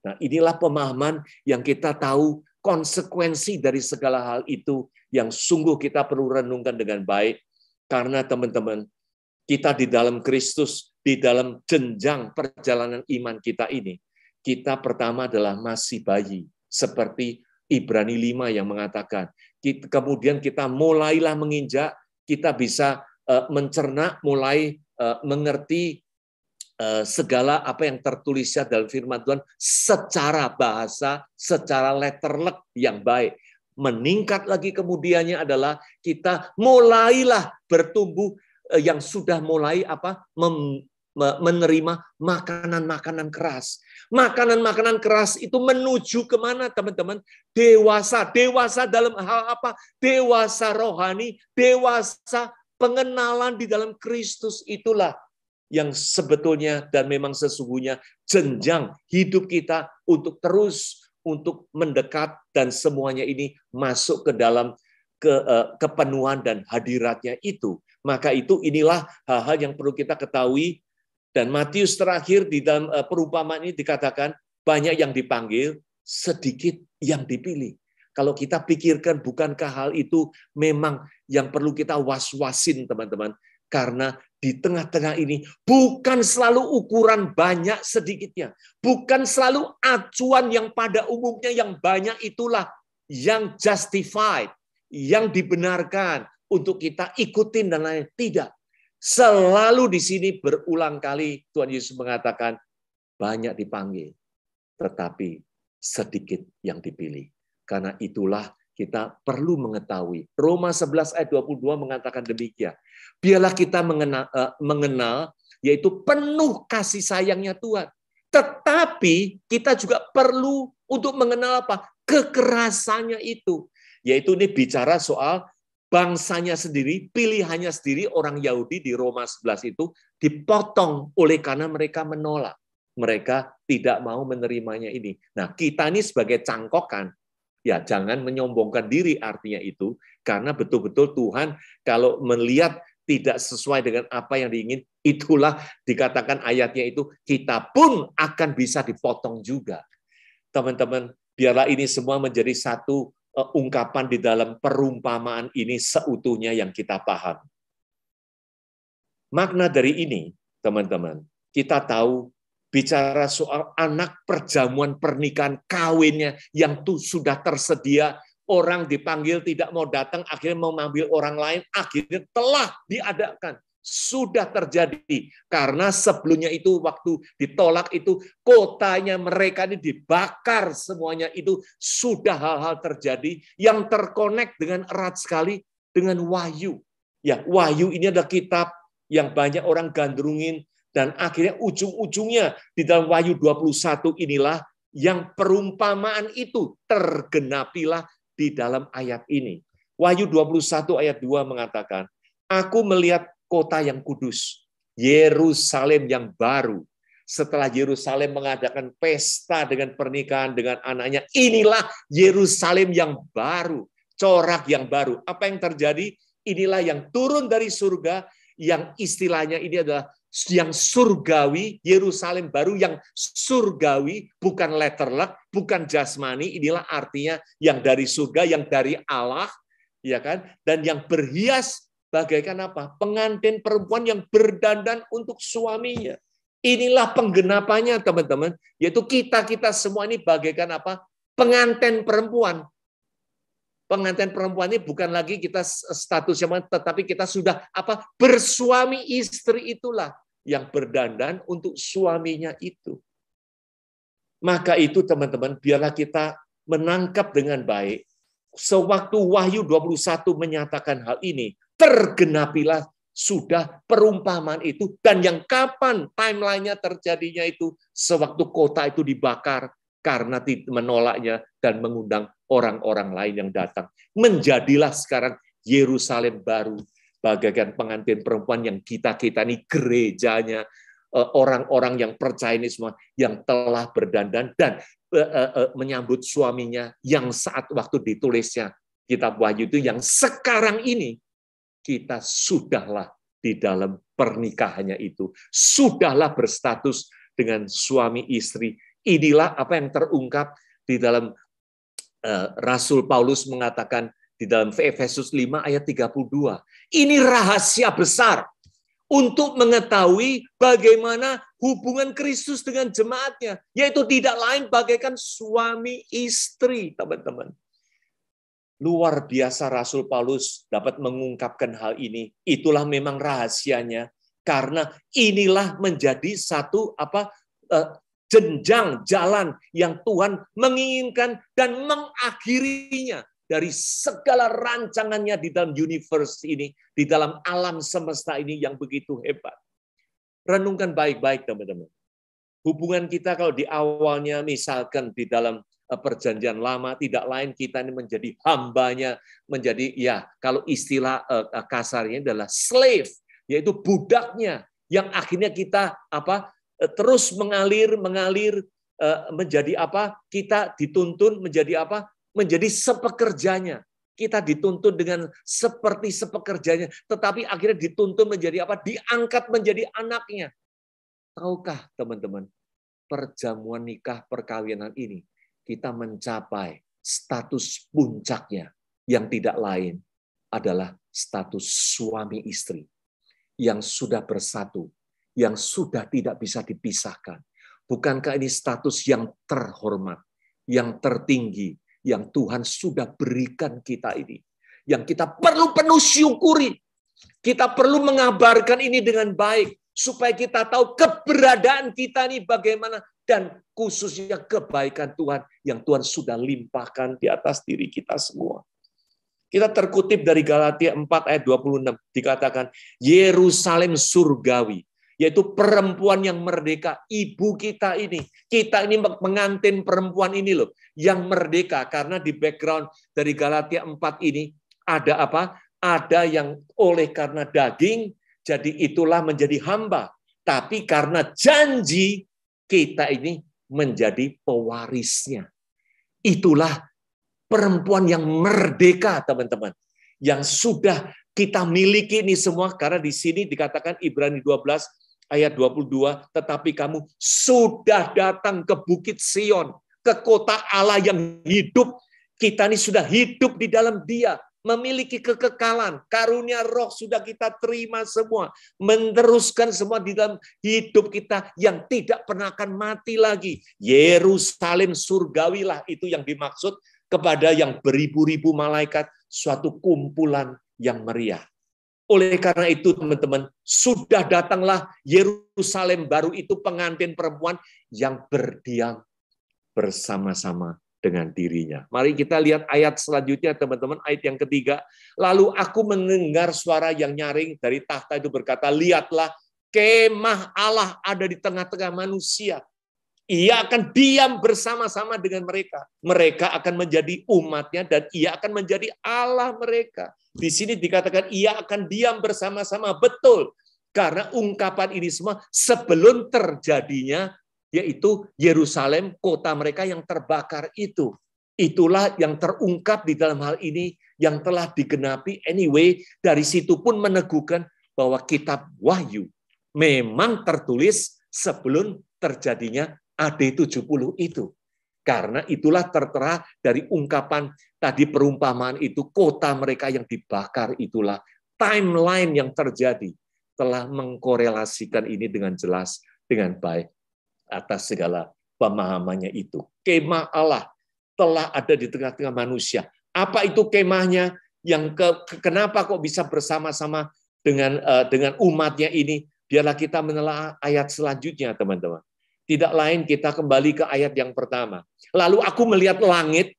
Nah, inilah pemahaman yang kita tahu konsekuensi dari segala hal itu yang sungguh kita perlu renungkan dengan baik. Karena teman-teman, kita di dalam Kristus, di dalam jenjang perjalanan iman kita ini, kita pertama adalah masih bayi, seperti Ibrani 5 yang mengatakan. Kemudian kita mulailah menginjak, kita bisa mencerna, mulai mengerti segala apa yang tertulisnya dalam firman Tuhan secara bahasa, secara letterlek yang baik. Meningkat lagi kemudiannya adalah kita mulailah bertumbuh yang sudah mulai menerima makanan-makanan keras. Makanan-makanan keras itu menuju kemana, teman-teman? Dewasa. Dewasa dalam hal apa? Dewasa rohani, dewasa pengenalan di dalam Kristus. Itulah yang sebetulnya dan memang sesungguhnya jenjang hidup kita untuk terus untuk mendekat dan semuanya ini masuk ke dalam kepenuhan dan hadiratnya itu. Maka inilah hal-hal yang perlu kita ketahui. Dan Matius terakhir di dalam perumpamaan ini dikatakan banyak yang dipanggil, sedikit yang dipilih. Kalau kita pikirkan bukankah hal itu memang yang perlu kita was-wasin teman-teman. Karena di tengah-tengah ini bukan selalu ukuran banyak sedikitnya. Bukan selalu acuan yang pada umumnya yang banyak itulah yang justified, yang dibenarkan untuk kita ikutin dan lain. Tidak. Selalu di sini berulang kali Tuhan Yesus mengatakan banyak dipanggil, tetapi sedikit yang dipilih. Karena itulah kita perlu mengetahui. Roma 11 ayat 22 mengatakan demikian. Biarlah kita mengenal, yaitu penuh kasih sayangnya Tuhan. Tetapi kita juga perlu untuk mengenal apa? Kekerasannya itu. Yaitu ini bicara soal bangsanya sendiri, pilihannya sendiri, orang Yahudi di Roma 11 itu dipotong oleh karena mereka menolak. Mereka tidak mau menerimanya ini. Nah, kita ini sebagai cangkokan, ya jangan menyombongkan diri artinya itu, karena betul-betul Tuhan kalau melihat tidak sesuai dengan apa yang diingin, itulah dikatakan ayatnya itu, kita pun akan bisa dipotong juga. Teman-teman, biarlah ini semua menjadi satu ungkapan di dalam perumpamaan ini seutuhnya yang kita paham. Makna dari ini, teman-teman, kita tahu bicara soal anak perjamuan pernikahan kawinnya yang tuh sudah tersedia, orang dipanggil tidak mau datang, akhirnya mau mengambil orang lain, akhirnya telah diadakan. Sudah terjadi. Karena sebelumnya itu waktu ditolak itu kotanya mereka ini dibakar semuanya, itu sudah hal-hal terjadi yang terkonek dengan erat sekali dengan Wahyu. Ya, Wahyu ini adalah kitab yang banyak orang gandrungin dan akhirnya ujung-ujungnya di dalam Wahyu 21 inilah yang perumpamaan itu tergenapilah di dalam ayat ini. Wahyu 21 ayat 2 mengatakan, aku melihat kota yang kudus, Yerusalem yang baru. Setelah Yerusalem mengadakan pesta dengan pernikahan dengan anaknya, inilah Yerusalem yang baru, corak yang baru. Apa yang terjadi? Inilah yang turun dari surga, yang istilahnya ini adalah yang surgawi, Yerusalem baru yang surgawi, bukan letterlek, bukan jasmani. Inilah artinya yang dari surga, yang dari Allah, ya kan? Dan yang berhias bagaikan apa? Pengantin perempuan yang berdandan untuk suaminya. Inilah penggenapannya, teman-teman. Yaitu kita semua ini bagaikan apa? Pengantin perempuan. Pengantin perempuan ini bukan lagi kita statusnya, tetapi kita sudah apa? Bersuami istri, itulah yang berdandan untuk suaminya itu. Maka itu, teman-teman, biarlah kita menangkap dengan baik. Sewaktu Wahyu 21 menyatakan hal ini, tergenapilah sudah perumpamaan itu, dan yang kapan timeline-nya terjadinya itu sewaktu kota itu dibakar karena menolaknya dan mengundang orang-orang lain yang datang. Menjadilah sekarang Yerusalem baru, bagaikan pengantin perempuan yang kita ini gerejanya, orang-orang yang percaya ini semua yang telah berdandan dan menyambut suaminya yang saat waktu ditulisnya kitab Wahyu itu yang sekarang ini kita sudahlah di dalam pernikahannya itu. Sudahlah berstatus dengan suami istri. Inilah apa yang terungkap di dalam Rasul Paulus mengatakan di dalam Efesus 5 ayat 32. Ini rahasia besar untuk mengetahui bagaimana hubungan Kristus dengan jemaatnya. Yaitu tidak lain bagaikan suami istri, teman-teman. Luar biasa Rasul Paulus dapat mengungkapkan hal ini. Itulah memang rahasianya, karena inilah menjadi satu jenjang jalan yang Tuhan menginginkan dan mengakhirinya dari segala rancangannya di dalam universe ini, di dalam alam semesta ini yang begitu hebat. Renungkan baik-baik, teman-teman. Hubungan kita kalau di awalnya misalkan di dalam perjanjian lama, tidak lain kita ini menjadi hambanya, menjadi ya kalau istilah kasarnya adalah slave, yaitu budaknya, yang akhirnya kita terus mengalir menjadi apa? Kita dituntun menjadi apa? Menjadi sepekerjanya. Kita dituntun dengan seperti sepekerjanya, tetapi akhirnya dituntun menjadi apa? Diangkat menjadi anaknya. Tahukah teman-teman, perjamuan nikah perkawinan ini kita mencapai status puncaknya yang tidak lain adalah status suami istri. yang sudah bersatu, yang sudah tidak bisa dipisahkan. Bukankah ini status yang terhormat, yang tertinggi, yang Tuhan sudah berikan kita ini, yang kita perlu penuh syukuri. Kita perlu mengabarkan ini dengan baik, supaya kita tahu keberadaan kita ini bagaimana, dan khususnya kebaikan Tuhan yang Tuhan sudah limpahkan di atas diri kita semua. Kita terkutip dari Galatia 4 ayat 26, dikatakan, Yerusalem surgawi, yaitu perempuan yang merdeka, ibu kita ini mengantin perempuan ini loh, yang merdeka, karena di background dari Galatia 4 ini, ada apa? Ada yang oleh karena daging, jadi itulah menjadi hamba. Tapi karena janji, kita ini menjadi pewarisnya. Itulah perempuan yang merdeka, teman-teman. Yang sudah kita miliki ini semua, karena di sini dikatakan Ibrani 12 ayat 22, tetapi kamu sudah datang ke Bukit Sion, ke kota Allah yang hidup. Kita ini sudah hidup di dalam Dia, memiliki kekekalan, karunia roh sudah kita terima semua, meneruskan semua di dalam hidup kita yang tidak pernah akan mati lagi. Yerusalem surgawilah, itu yang dimaksud kepada yang beribu-ribu malaikat, suatu kumpulan yang meriah. Oleh karena itu, teman-teman, sudah datanglah Yerusalem baru, itu pengantin perempuan yang berdiam bersama-sama dengan dirinya. Mari kita lihat ayat selanjutnya, teman-teman, ayat yang ketiga. Lalu aku mendengar suara yang nyaring dari tahta itu berkata, lihatlah, kemah Allah ada di tengah-tengah manusia. Ia akan diam bersama-sama dengan mereka. Mereka akan menjadi umatnya dan ia akan menjadi Allah mereka. Di sini dikatakan ia akan diam bersama-sama. Betul. Karena ungkapan ini semua sebelum terjadinya, yaitu Yerusalem, kota mereka yang terbakar itu. Itulah yang terungkap di dalam hal ini, yang telah digenapi. Anyway, dari situ pun meneguhkan bahwa kitab Wahyu memang tertulis sebelum terjadinya AD 70 itu. Karena itulah tertera dari ungkapan tadi, perumpamaan itu, kota mereka yang dibakar itulah. Timeline yang terjadi telah mengkorelasikan ini dengan jelas, dengan baik, atas segala pemahamannya itu. Kemah Allah telah ada di tengah-tengah manusia. Apa itu kemahnya? Kenapa kok bisa bersama-sama dengan umatnya ini? Biarlah kita menelaah ayat selanjutnya, teman-teman. Tidak lain, kita kembali ke ayat yang pertama. Lalu aku melihat langit,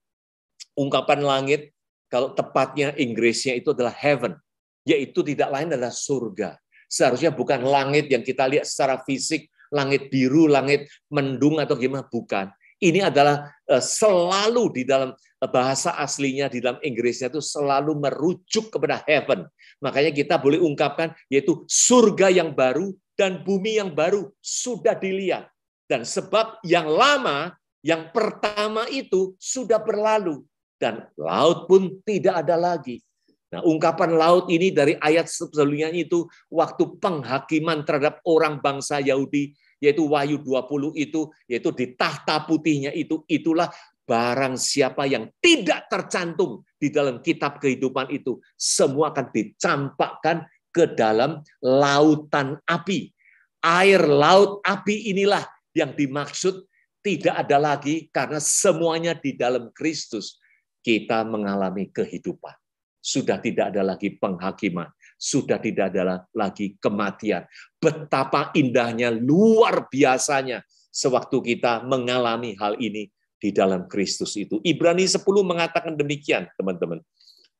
ungkapan langit, kalau tepatnya Inggrisnya itu adalah heaven, yaitu tidak lain adalah surga. Seharusnya bukan langit yang kita lihat secara fisik, langit biru, langit mendung atau gimana, bukan. Ini adalah selalu di dalam bahasa aslinya, di dalam Inggrisnya itu selalu merujuk kepada heaven. Makanya kita boleh ungkapkan, yaitu surga yang baru dan bumi yang baru sudah dilihat. Dan sebab yang lama, yang pertama itu sudah berlalu. Dan laut pun tidak ada lagi. Nah, ungkapan laut ini dari ayat sebelumnya itu, waktu penghakiman terhadap orang bangsa Yahudi, yaitu Wahyu 20 itu, yaitu di tahta putihnya itu, itulah barang siapa yang tidak tercantum di dalam kitab kehidupan itu, semua akan dicampakkan ke dalam lautan api. Air laut api inilah yang dimaksud, tidak ada lagi, karena semuanya di dalam Kristus kita mengalami kehidupan. Sudah tidak ada lagi penghakiman, sudah tidak ada lagi kematian. Betapa indahnya, luar biasanya sewaktu kita mengalami hal ini di dalam Kristus itu. Ibrani 10 mengatakan demikian, teman-teman.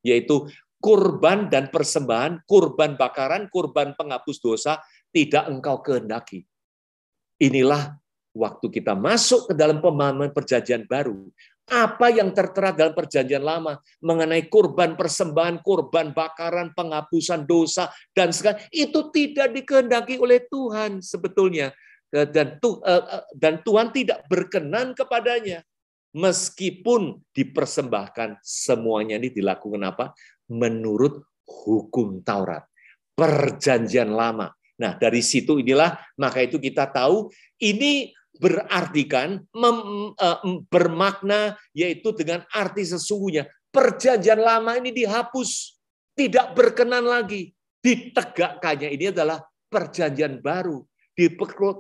Yaitu kurban dan persembahan, kurban bakaran, kurban penghapus dosa, tidak engkau kehendaki. Inilah waktu kita masuk ke dalam pemahaman perjanjian baru. Apa yang tertera dalam perjanjian lama mengenai kurban persembahan, kurban bakaran, penghapusan dosa, dan segala itu tidak dikehendaki oleh Tuhan sebetulnya. Dan Tuhan tidak berkenan kepadanya. Meskipun dipersembahkan, semuanya ini dilakukan apa? Menurut hukum Taurat. Perjanjian lama. Nah, dari situ inilah, maka itu kita tahu, ini berartikan, bermakna, yaitu dengan arti sesungguhnya. Perjanjian lama ini dihapus, tidak berkenan lagi. ditegakkannya ini adalah perjanjian baru.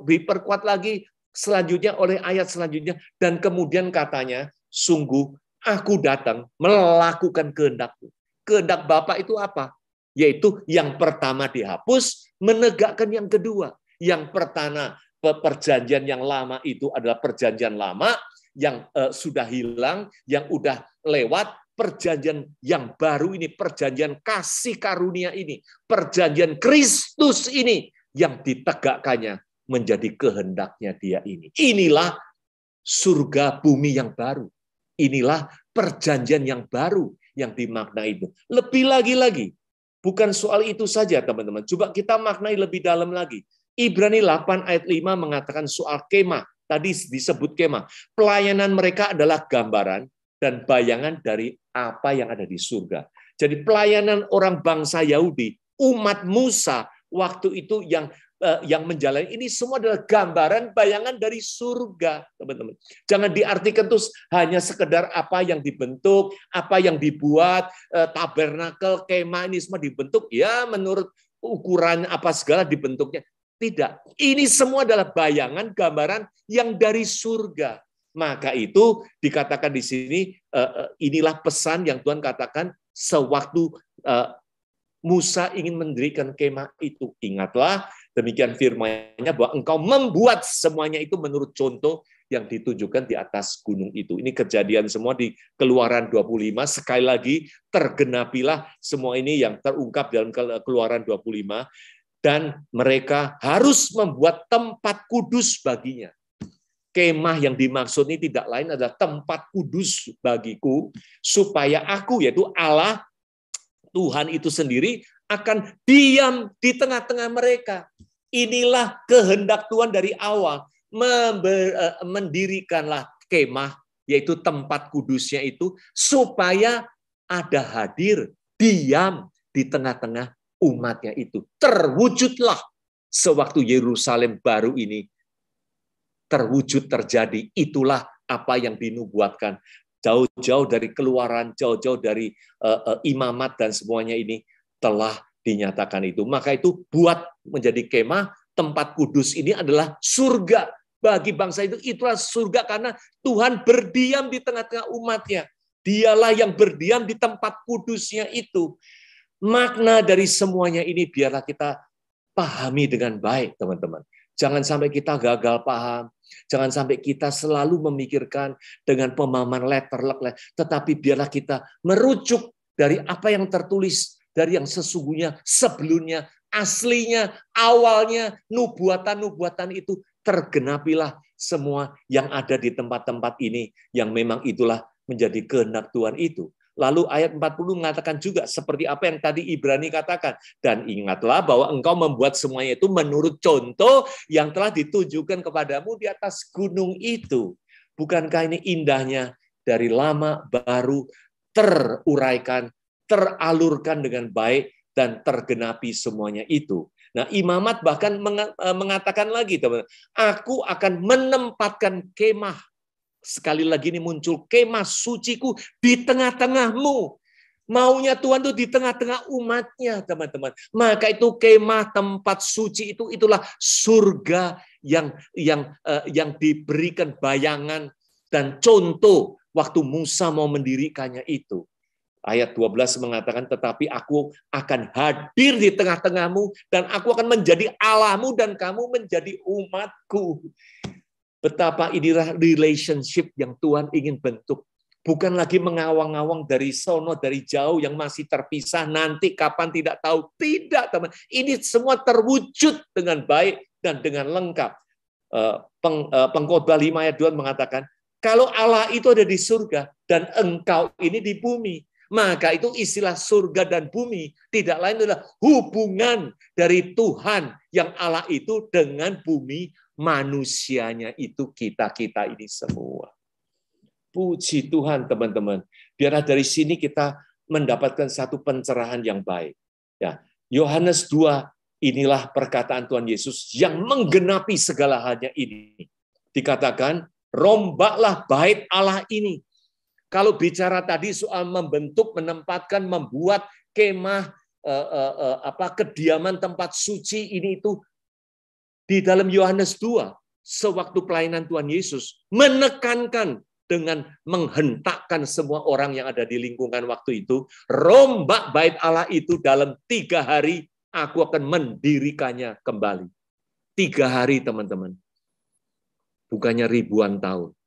Diperkuat lagi selanjutnya oleh ayat selanjutnya. Dan kemudian katanya, sungguh aku datang melakukan kehendak-Mu. Kehendak Bapa itu apa? Yaitu yang pertama dihapus, menegakkan yang kedua. Yang pertama, perjanjian yang lama itu adalah perjanjian lama, yang sudah hilang, yang udah lewat. Perjanjian yang baru ini, perjanjian kasih karunia ini, perjanjian Kristus ini, yang ditegakkannya menjadi kehendaknya Dia ini. Inilah surga bumi yang baru. Inilah perjanjian yang baru yang dimaknai itu. Lebih lagi, bukan soal itu saja teman-teman. Coba kita maknai lebih dalam lagi. Ibrani 8 ayat 5 mengatakan soal kemah. Tadi disebut kemah. Pelayanan mereka adalah gambaran dan bayangan dari apa yang ada di surga. Jadi pelayanan orang bangsa Yahudi, umat Musa, waktu itu yang menjalani ini semua adalah gambaran bayangan dari surga, teman-teman. Jangan diartikan terus hanya sekedar apa yang dibentuk, apa yang dibuat, tabernakel, kemah ini semua dibentuk ya menurut ukuran apa segala dibentuknya. Tidak. Ini semua adalah bayangan, gambaran yang dari surga. Maka itu dikatakan di sini, inilah pesan yang Tuhan katakan sewaktu Musa ingin mendirikan kemah itu. Ingatlah, demikian firman-Nya bahwa engkau membuat semuanya itu menurut contoh yang ditujukan di atas gunung itu. Ini kejadian semua di Keluaran 25. Sekali lagi, tergenapilah semua ini yang terungkap dalam Keluaran 25. Dan mereka harus membuat tempat kudus baginya. Kemah yang dimaksud ini tidak lain adalah tempat kudus bagiku, supaya aku, yaitu Allah, Tuhan itu sendiri, akan diam di tengah-tengah mereka. Inilah kehendak Tuhan dari awal. Mendirikanlah kemah, yaitu tempat kudusnya itu, supaya ada hadir, diam di tengah-tengah umatnya itu. Terwujudlah sewaktu Yerusalem baru ini terwujud terjadi. Itulah apa yang dinubuatkan jauh-jauh dari Keluaran, jauh-jauh dari imamat dan semuanya ini telah dinyatakan itu. Maka itu buat menjadi kemah, tempat kudus ini adalah surga bagi bangsa itu. Itulah surga karena Tuhan berdiam di tengah-tengah umatnya. Dialah yang berdiam di tempat kudusnya itu. Makna dari semuanya ini biarlah kita pahami dengan baik, teman-teman. Jangan sampai kita gagal paham. Jangan sampai kita selalu memikirkan dengan pemahaman letterlek, tetapi biarlah kita merujuk dari apa yang tertulis, dari yang sesungguhnya, sebelumnya, aslinya, awalnya, nubuatan-nubuatan itu tergenapilah semua yang ada di tempat-tempat ini, yang memang itulah menjadi kehendak Tuhan itu. Lalu ayat 40 mengatakan juga seperti apa yang tadi Ibrani katakan. Dan ingatlah bahwa engkau membuat semuanya itu menurut contoh yang telah ditujukan kepadamu di atas gunung itu. Bukankah ini indahnya dari lama baru teruraikan, teralurkan dengan baik, dan tergenapi semuanya itu. Nah, imamat bahkan mengatakan lagi, teman-teman, aku akan menempatkan kemah. Sekali lagi ini muncul kemah suciku di tengah-tengahmu. Maunya Tuhan itu di tengah-tengah umatnya, teman-teman. Maka itu kemah tempat suci itu itulah surga yang diberikan bayangan dan contoh waktu Musa mau mendirikannya itu. Ayat 12 mengatakan, tetapi aku akan hadir di tengah-tengahmu dan aku akan menjadi Allahmu dan kamu menjadi umatku. Betapa inilah relationship yang Tuhan ingin bentuk. Bukan lagi mengawang-awang dari sono, dari jauh yang masih terpisah, nanti kapan tidak tahu. Tidak, teman. Ini semua terwujud dengan baik dan dengan lengkap. Pengkhotbah 5 ayat 2 mengatakan, kalau Allah itu ada di surga dan engkau ini di bumi, maka itu istilah surga dan bumi tidak lain adalah hubungan dari Tuhan yang Allah itu dengan bumi, manusianya itu kita-kita ini semua. Puji Tuhan, teman-teman. Biarlah dari sini kita mendapatkan satu pencerahan yang baik. Ya, Yohanes 2, inilah perkataan Tuhan Yesus yang menggenapi segala halnya ini. Dikatakan, rombaklah bait Allah ini. Kalau bicara tadi soal membentuk, menempatkan, membuat kemah, kediaman tempat suci ini itu di dalam Yohanes 2 sewaktu pelayanan Tuhan Yesus menekankan dengan menghentakkan semua orang yang ada di lingkungan waktu itu, rombak bait Allah itu dalam 3 hari aku akan mendirikannya kembali. 3 hari teman-teman, bukannya ribuan tahun.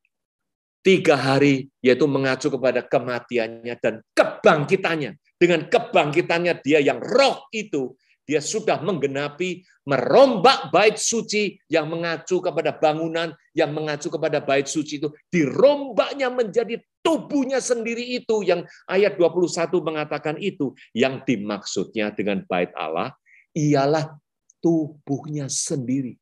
3 hari yaitu mengacu kepada kematiannya dan kebangkitannya. Dengan kebangkitannya dia yang roh itu, dia sudah menggenapi, merombak bait suci yang mengacu kepada bangunan, yang mengacu kepada bait suci itu. Dirombaknya menjadi tubuhnya sendiri itu, yang ayat 21 mengatakan itu. Yang dimaksudnya dengan bait Allah, ialah tubuhnya sendiri.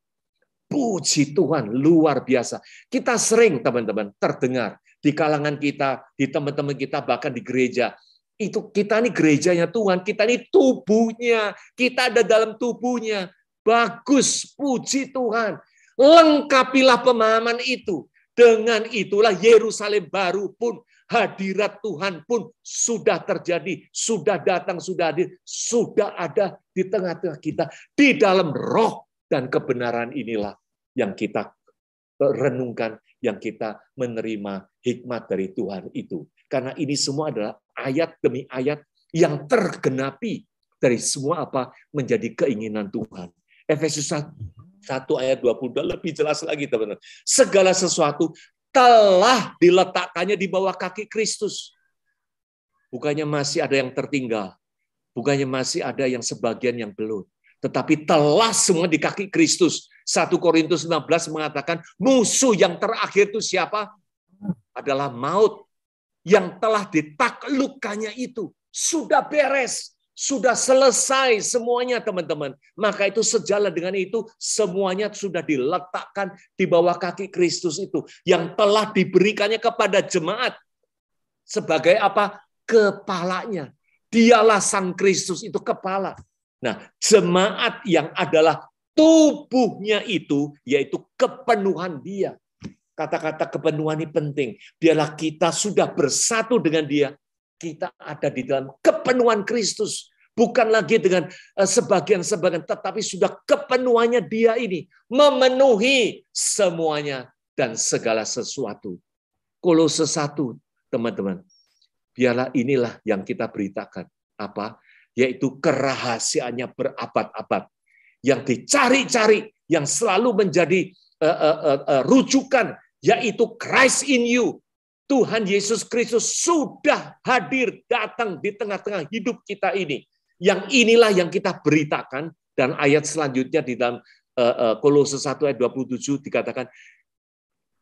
Puji Tuhan, luar biasa. Kita sering teman-teman terdengar di kalangan kita, di teman-teman kita, bahkan di gereja, itu kita ini gerejanya Tuhan, kita ini tubuhnya, kita ada dalam tubuhnya. Bagus, puji Tuhan. Lengkapilah pemahaman itu. Dengan itulah Yerusalem baru pun, hadirat Tuhan pun sudah terjadi, sudah datang, sudah hadir, sudah ada di tengah-tengah kita. Di dalam roh dan kebenaran inilah yang kita renungkan, yang kita menerima hikmat dari Tuhan itu. Karena ini semua adalah ayat demi ayat yang tergenapi dari semua apa menjadi keinginan Tuhan. Efesus 1 ayat 22 lebih jelas lagi teman-teman. Segala sesuatu telah diletakkannya di bawah kaki Kristus. Bukannya masih ada yang tertinggal. Bukannya masih ada yang sebagian yang belum. Tetapi telah semua di kaki Kristus. 1 Korintus 16 mengatakan musuh yang terakhir itu siapa? Adalah maut. Yang telah ditaklukkannya itu sudah beres, sudah selesai semuanya teman-teman. Maka itu sejalan dengan itu semuanya sudah diletakkan di bawah kaki Kristus itu yang telah diberikannya kepada jemaat sebagai apa? Kepalanya. Dialah Sang Kristus itu kepala. Nah, jemaat yang adalah tubuhnya itu yaitu kepenuhan Dia. Kata-kata kepenuhan ini penting. Biarlah kita sudah bersatu dengan Dia. Kita ada di dalam kepenuhan Kristus. Bukan lagi dengan sebagian-sebagian, tetapi sudah kepenuhannya Dia ini. Memenuhi semuanya dan segala sesuatu. Kolose 1, teman-teman. Biarlah inilah yang kita beritakan. Apa? Yaitu kerahasiaannya berabad-abad. Yang dicari-cari, yang selalu menjadi rujukan, yaitu Christ in you. Tuhan Yesus Kristus sudah hadir, datang di tengah-tengah hidup kita ini. Yang inilah yang kita beritakan, dan ayat selanjutnya di dalam Kolose 1 ayat 27 dikatakan,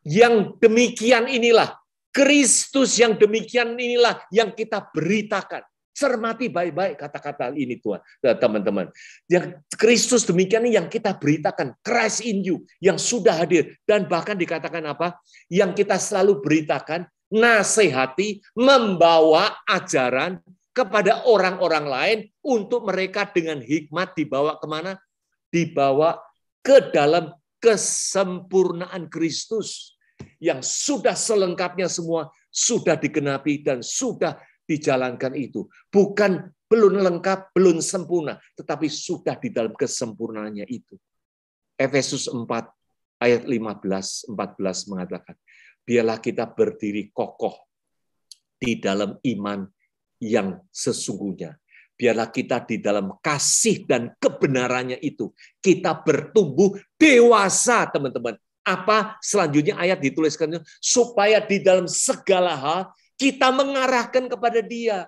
yang demikian inilah, Kristus yang demikian inilah yang kita beritakan. Cermati baik-baik kata-kata ini Tuhan, teman-teman. Yang Kristus demikian yang kita beritakan, Christ in you, yang sudah hadir. Dan bahkan dikatakan apa? Yang kita selalu beritakan, nasihati, membawa ajaran kepada orang-orang lain untuk mereka dengan hikmat dibawa kemana? Dibawa ke dalam kesempurnaan Kristus. Yang sudah selengkapnya semua, sudah digenapi dan sudah dijalankan itu. Bukan belum lengkap, belum sempurna, tetapi sudah di dalam kesempurnaannya itu. Efesus 4 ayat 15-14 mengatakan, biarlah kita berdiri kokoh di dalam iman yang sesungguhnya. Biarlah kita di dalam kasih dan kebenarannya itu. Kita bertumbuh dewasa, teman-teman. Apa selanjutnya ayat dituliskan? Supaya di dalam segala hal kita mengarahkan kepada Dia.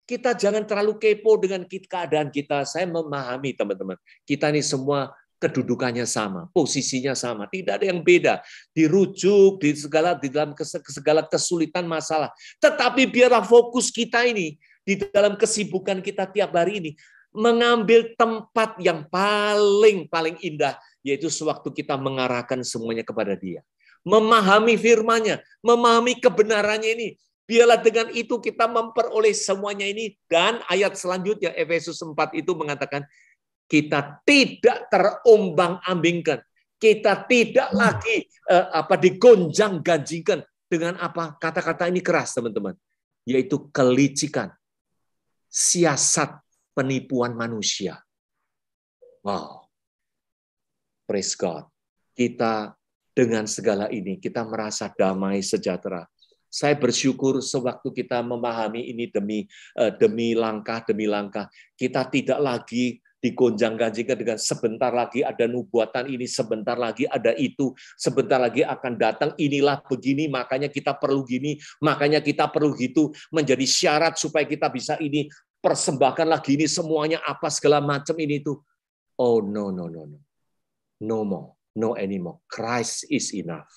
Kita jangan terlalu kepo dengan keadaan kita. Saya memahami teman-teman. Kita ini semua kedudukannya sama, posisinya sama. Tidak ada yang beda. Dirujuk di dalam segala kesulitan masalah. Tetapi biarlah fokus kita ini di dalam kesibukan kita tiap hari ini mengambil tempat yang paling indah, yaitu sewaktu kita mengarahkan semuanya kepada Dia. Memahami firman-Nya, memahami kebenarannya ini. Biarlah dengan itu kita memperoleh semuanya ini. Dan ayat selanjutnya, Efesus 4 itu mengatakan, kita tidak terombang-ambingkan. Kita tidak lagi digonjang-ganjingkan dengan apa? Kata-kata ini keras, teman-teman. Yaitu kelicikan, siasat, penipuan manusia. Wow. Praise God. Kita dengan segala ini, kita merasa damai sejahtera. Saya bersyukur sewaktu kita memahami ini demi langkah demi langkah. Kita tidak lagi digonjang-ganjingkan dengan sebentar lagi ada nubuatan ini, sebentar lagi ada itu, sebentar lagi akan datang, inilah begini, makanya kita perlu gini, makanya kita perlu gitu, menjadi syarat supaya kita bisa ini, persembahkanlah gini semuanya, apa segala macam ini itu. Oh, no. No more, no anymore. Christ is enough.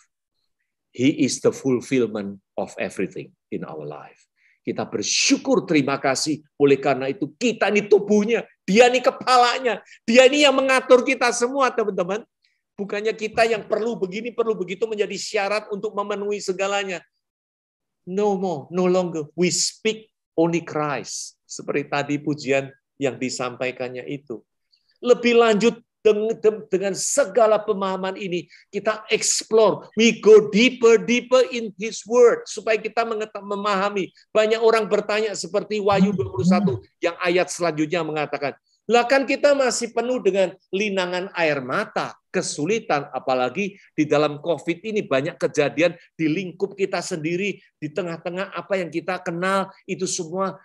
He is the fulfillment of everything in our life. Kita bersyukur, terima kasih. Oleh karena itu, kita ini tubuhnya, dia ini kepalanya, dia ini yang mengatur kita semua, teman-teman. Bukannya kita yang perlu begini, perlu begitu menjadi syarat untuk memenuhi segalanya. No more, no longer. We speak only Christ. Seperti tadi pujian yang disampaikannya itu. Lebih lanjut, dengan segala pemahaman ini, kita explore, we go deeper in His Word, supaya kita memahami. Banyak orang bertanya seperti Wahyu 21, yang ayat selanjutnya mengatakan, lah kan kita masih penuh dengan linangan air mata, kesulitan, apalagi di dalam COVID ini banyak kejadian di lingkup kita sendiri, di tengah-tengah apa yang kita kenal, itu semua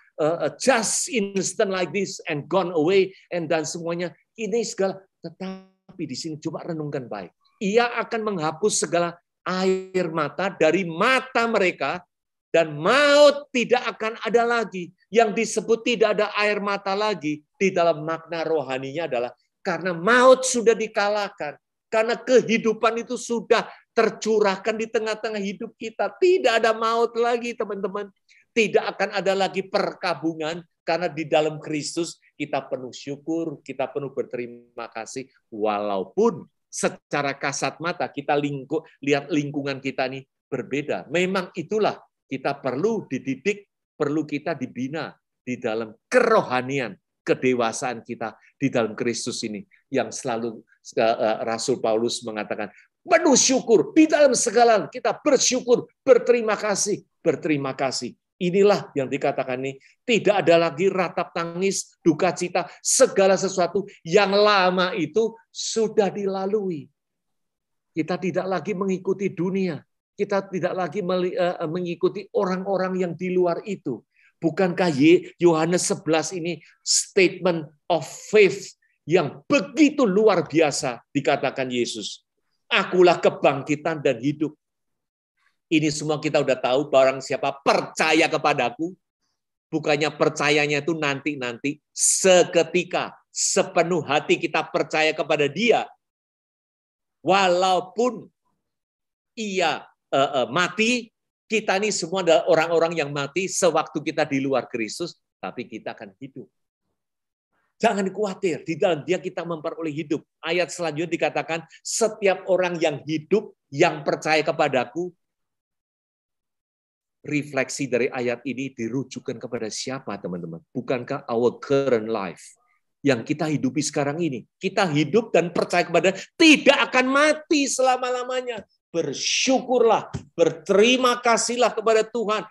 just instant like this, and gone away, and dan semuanya, ini segala. Tetapi di sini coba renungkan baik. Ia akan menghapus segala air mata dari mata mereka dan maut tidak akan ada lagi. Yang disebut tidak ada air mata lagi di dalam makna rohaninya adalah karena maut sudah dikalahkan. Karena kehidupan itu sudah tercurahkan di tengah-tengah hidup kita. Tidak ada maut lagi, teman-teman. Tidak akan ada lagi perkabungan. Karena di dalam Kristus kita penuh syukur, kita penuh berterima kasih, walaupun secara kasat mata kita lihat lingkungan kita ini berbeda. Memang itulah kita perlu dididik, perlu kita dibina di dalam kerohanian, kedewasaan kita di dalam Kristus ini. Yang selalu Rasul Paulus mengatakan, penuh syukur, di dalam segala kita bersyukur, berterima kasih, berterima kasih. Inilah yang dikatakan ini, tidak ada lagi ratap tangis, duka cita, segala sesuatu yang lama itu sudah dilalui. Kita tidak lagi mengikuti dunia, kita tidak lagi mengikuti orang-orang yang di luar itu. Bukankah Yohanes 11 ini statement of faith yang begitu luar biasa dikatakan Yesus. Akulah kebangkitan dan hidup. Ini semua kita udah tahu, barang siapa percaya kepadaku, bukannya percayanya itu nanti-nanti, seketika, sepenuh hati kita percaya kepada Dia, walaupun Ia mati, kita ini semua adalah orang-orang yang mati sewaktu kita di luar Kristus, tapi kita akan hidup. Jangan khawatir, di dalam Dia kita memperoleh hidup. Ayat selanjutnya dikatakan, setiap orang yang hidup, yang percaya kepadaku. Refleksi dari ayat ini dirujukan kepada siapa, teman-teman? Bukankah our current life yang kita hidupi sekarang ini? Kita hidup dan percaya kepada tidak akan mati selama-lamanya. Bersyukurlah, berterima kasihlah kepada Tuhan.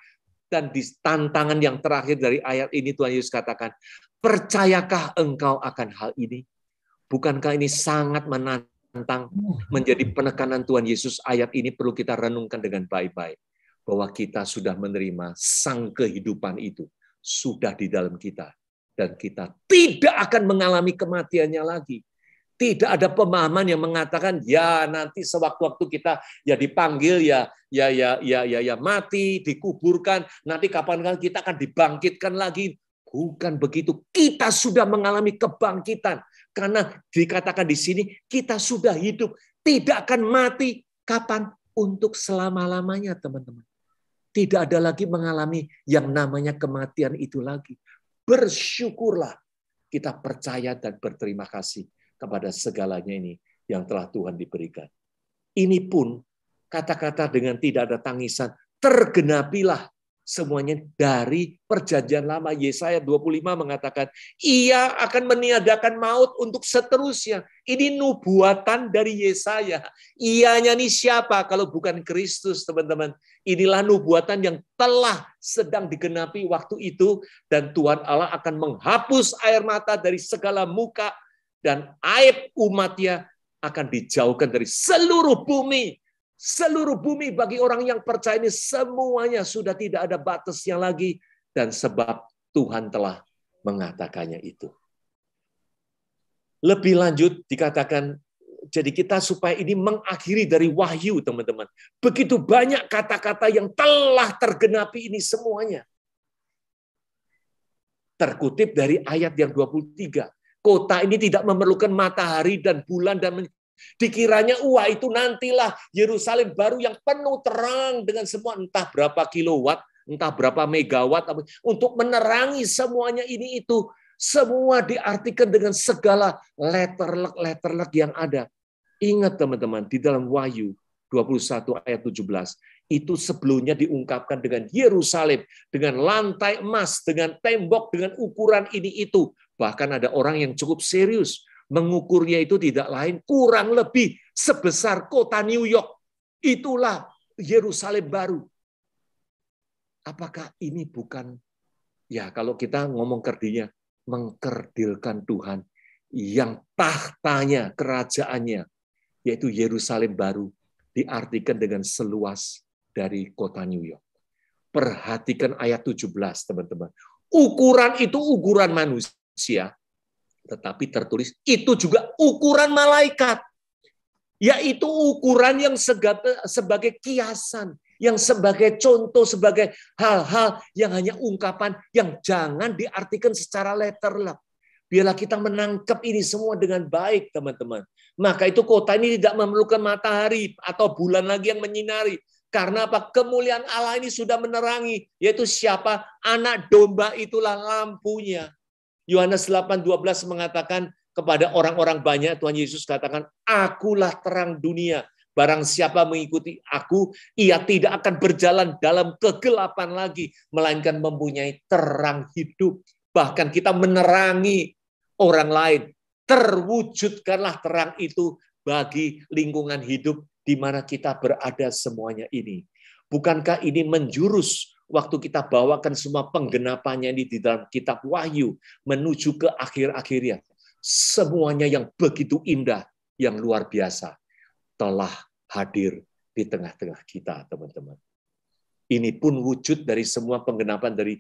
Dan di tantangan yang terakhir dari ayat ini Tuhan Yesus katakan, percayakah engkau akan hal ini? Bukankah ini sangat menantang menjadi penekanan Tuhan Yesus? Ayat ini perlu kita renungkan dengan baik-baik. Bahwa kita sudah menerima sang kehidupan itu. Sudah di dalam kita. Dan kita tidak akan mengalami kematiannya lagi. Tidak ada pemahaman yang mengatakan, ya nanti sewaktu-waktu kita ya dipanggil, ya mati, dikuburkan, nanti kapan-kapan kita akan dibangkitkan lagi. Bukan begitu. Kita sudah mengalami kebangkitan. Karena dikatakan di sini, kita sudah hidup. Tidak akan mati. Kapan? Untuk selama-lamanya, teman-teman. Tidak ada lagi mengalami yang namanya kematian itu lagi. Bersyukurlah. Kita percaya dan berterima kasih kepada segalanya ini yang telah Tuhan diberikan. Ini pun kata-kata dengan tidak ada tangisan, tergenapilah semuanya dari perjanjian lama. Yesaya 25 mengatakan, ia akan meniadakan maut untuk seterusnya. Ini nubuatan dari Yesaya. Ianya ini siapa kalau bukan Kristus, teman-teman? Inilah nubuatan yang telah sedang digenapi waktu itu, dan Tuhan Allah akan menghapus air mata dari segala muka, dan aib umatnya akan dijauhkan dari seluruh bumi. Seluruh bumi bagi orang yang percaya ini semuanya sudah tidak ada batasnya lagi. Dan sebab Tuhan telah mengatakannya itu. Lebih lanjut dikatakan, jadi kita supaya ini mengakhiri dari wahyu, teman-teman. Begitu banyak kata-kata yang telah tergenapi ini semuanya. Terkutip dari ayat yang 23. Kota ini tidak memerlukan matahari dan bulan dan dikiranya itu nantilah Yerusalem baru yang penuh terang dengan semua entah berapa kilowatt, entah berapa megawatt untuk menerangi semuanya ini itu. Semua diartikan dengan segala letterlek yang ada. Ingat teman-teman, di dalam Wahyu 21 ayat 17 itu sebelumnya diungkapkan dengan Yerusalem, dengan lantai emas, dengan tembok, dengan ukuran ini itu. Bahkan ada orang yang cukup serius mengukurnya itu tidak lain kurang lebih sebesar kota New York. Itulah Yerusalem baru. Apakah ini bukan, ya kalau kita ngomong kerdinya, mengkerdilkan Tuhan yang tahtanya, kerajaannya, yaitu Yerusalem baru, diartikan dengan seluas dari kota New York. Perhatikan ayat 17, teman-teman. Ukuran itu ukuran manusia, tetapi tertulis itu juga ukuran malaikat. Yaitu ukuran yang sebagai kiasan, yang sebagai contoh, sebagai hal-hal yang hanya ungkapan, yang jangan diartikan secara letterlek. Biarlah kita menangkap ini semua dengan baik, teman-teman. Maka itu kota ini tidak memerlukan matahari atau bulan lagi yang menyinari. Karena apa? Kemuliaan Allah ini sudah menerangi. Yaitu siapa? Anak domba itulah lampunya. Yohanes 8:12 mengatakan kepada orang-orang banyak, Tuhan Yesus katakan, akulah terang dunia. Barang siapa mengikuti aku, ia tidak akan berjalan dalam kegelapan lagi, melainkan mempunyai terang hidup. Bahkan kita menerangi orang lain. Terwujudkanlah terang itu bagi lingkungan hidup di mana kita berada semuanya ini. Bukankah ini menjurus waktu kita bawakan semua penggenapannya ini di dalam kitab Wahyu menuju ke akhir-akhirnya. Semuanya yang begitu indah, yang luar biasa telah hadir di tengah-tengah kita, teman-teman. Ini pun wujud dari semua penggenapan dari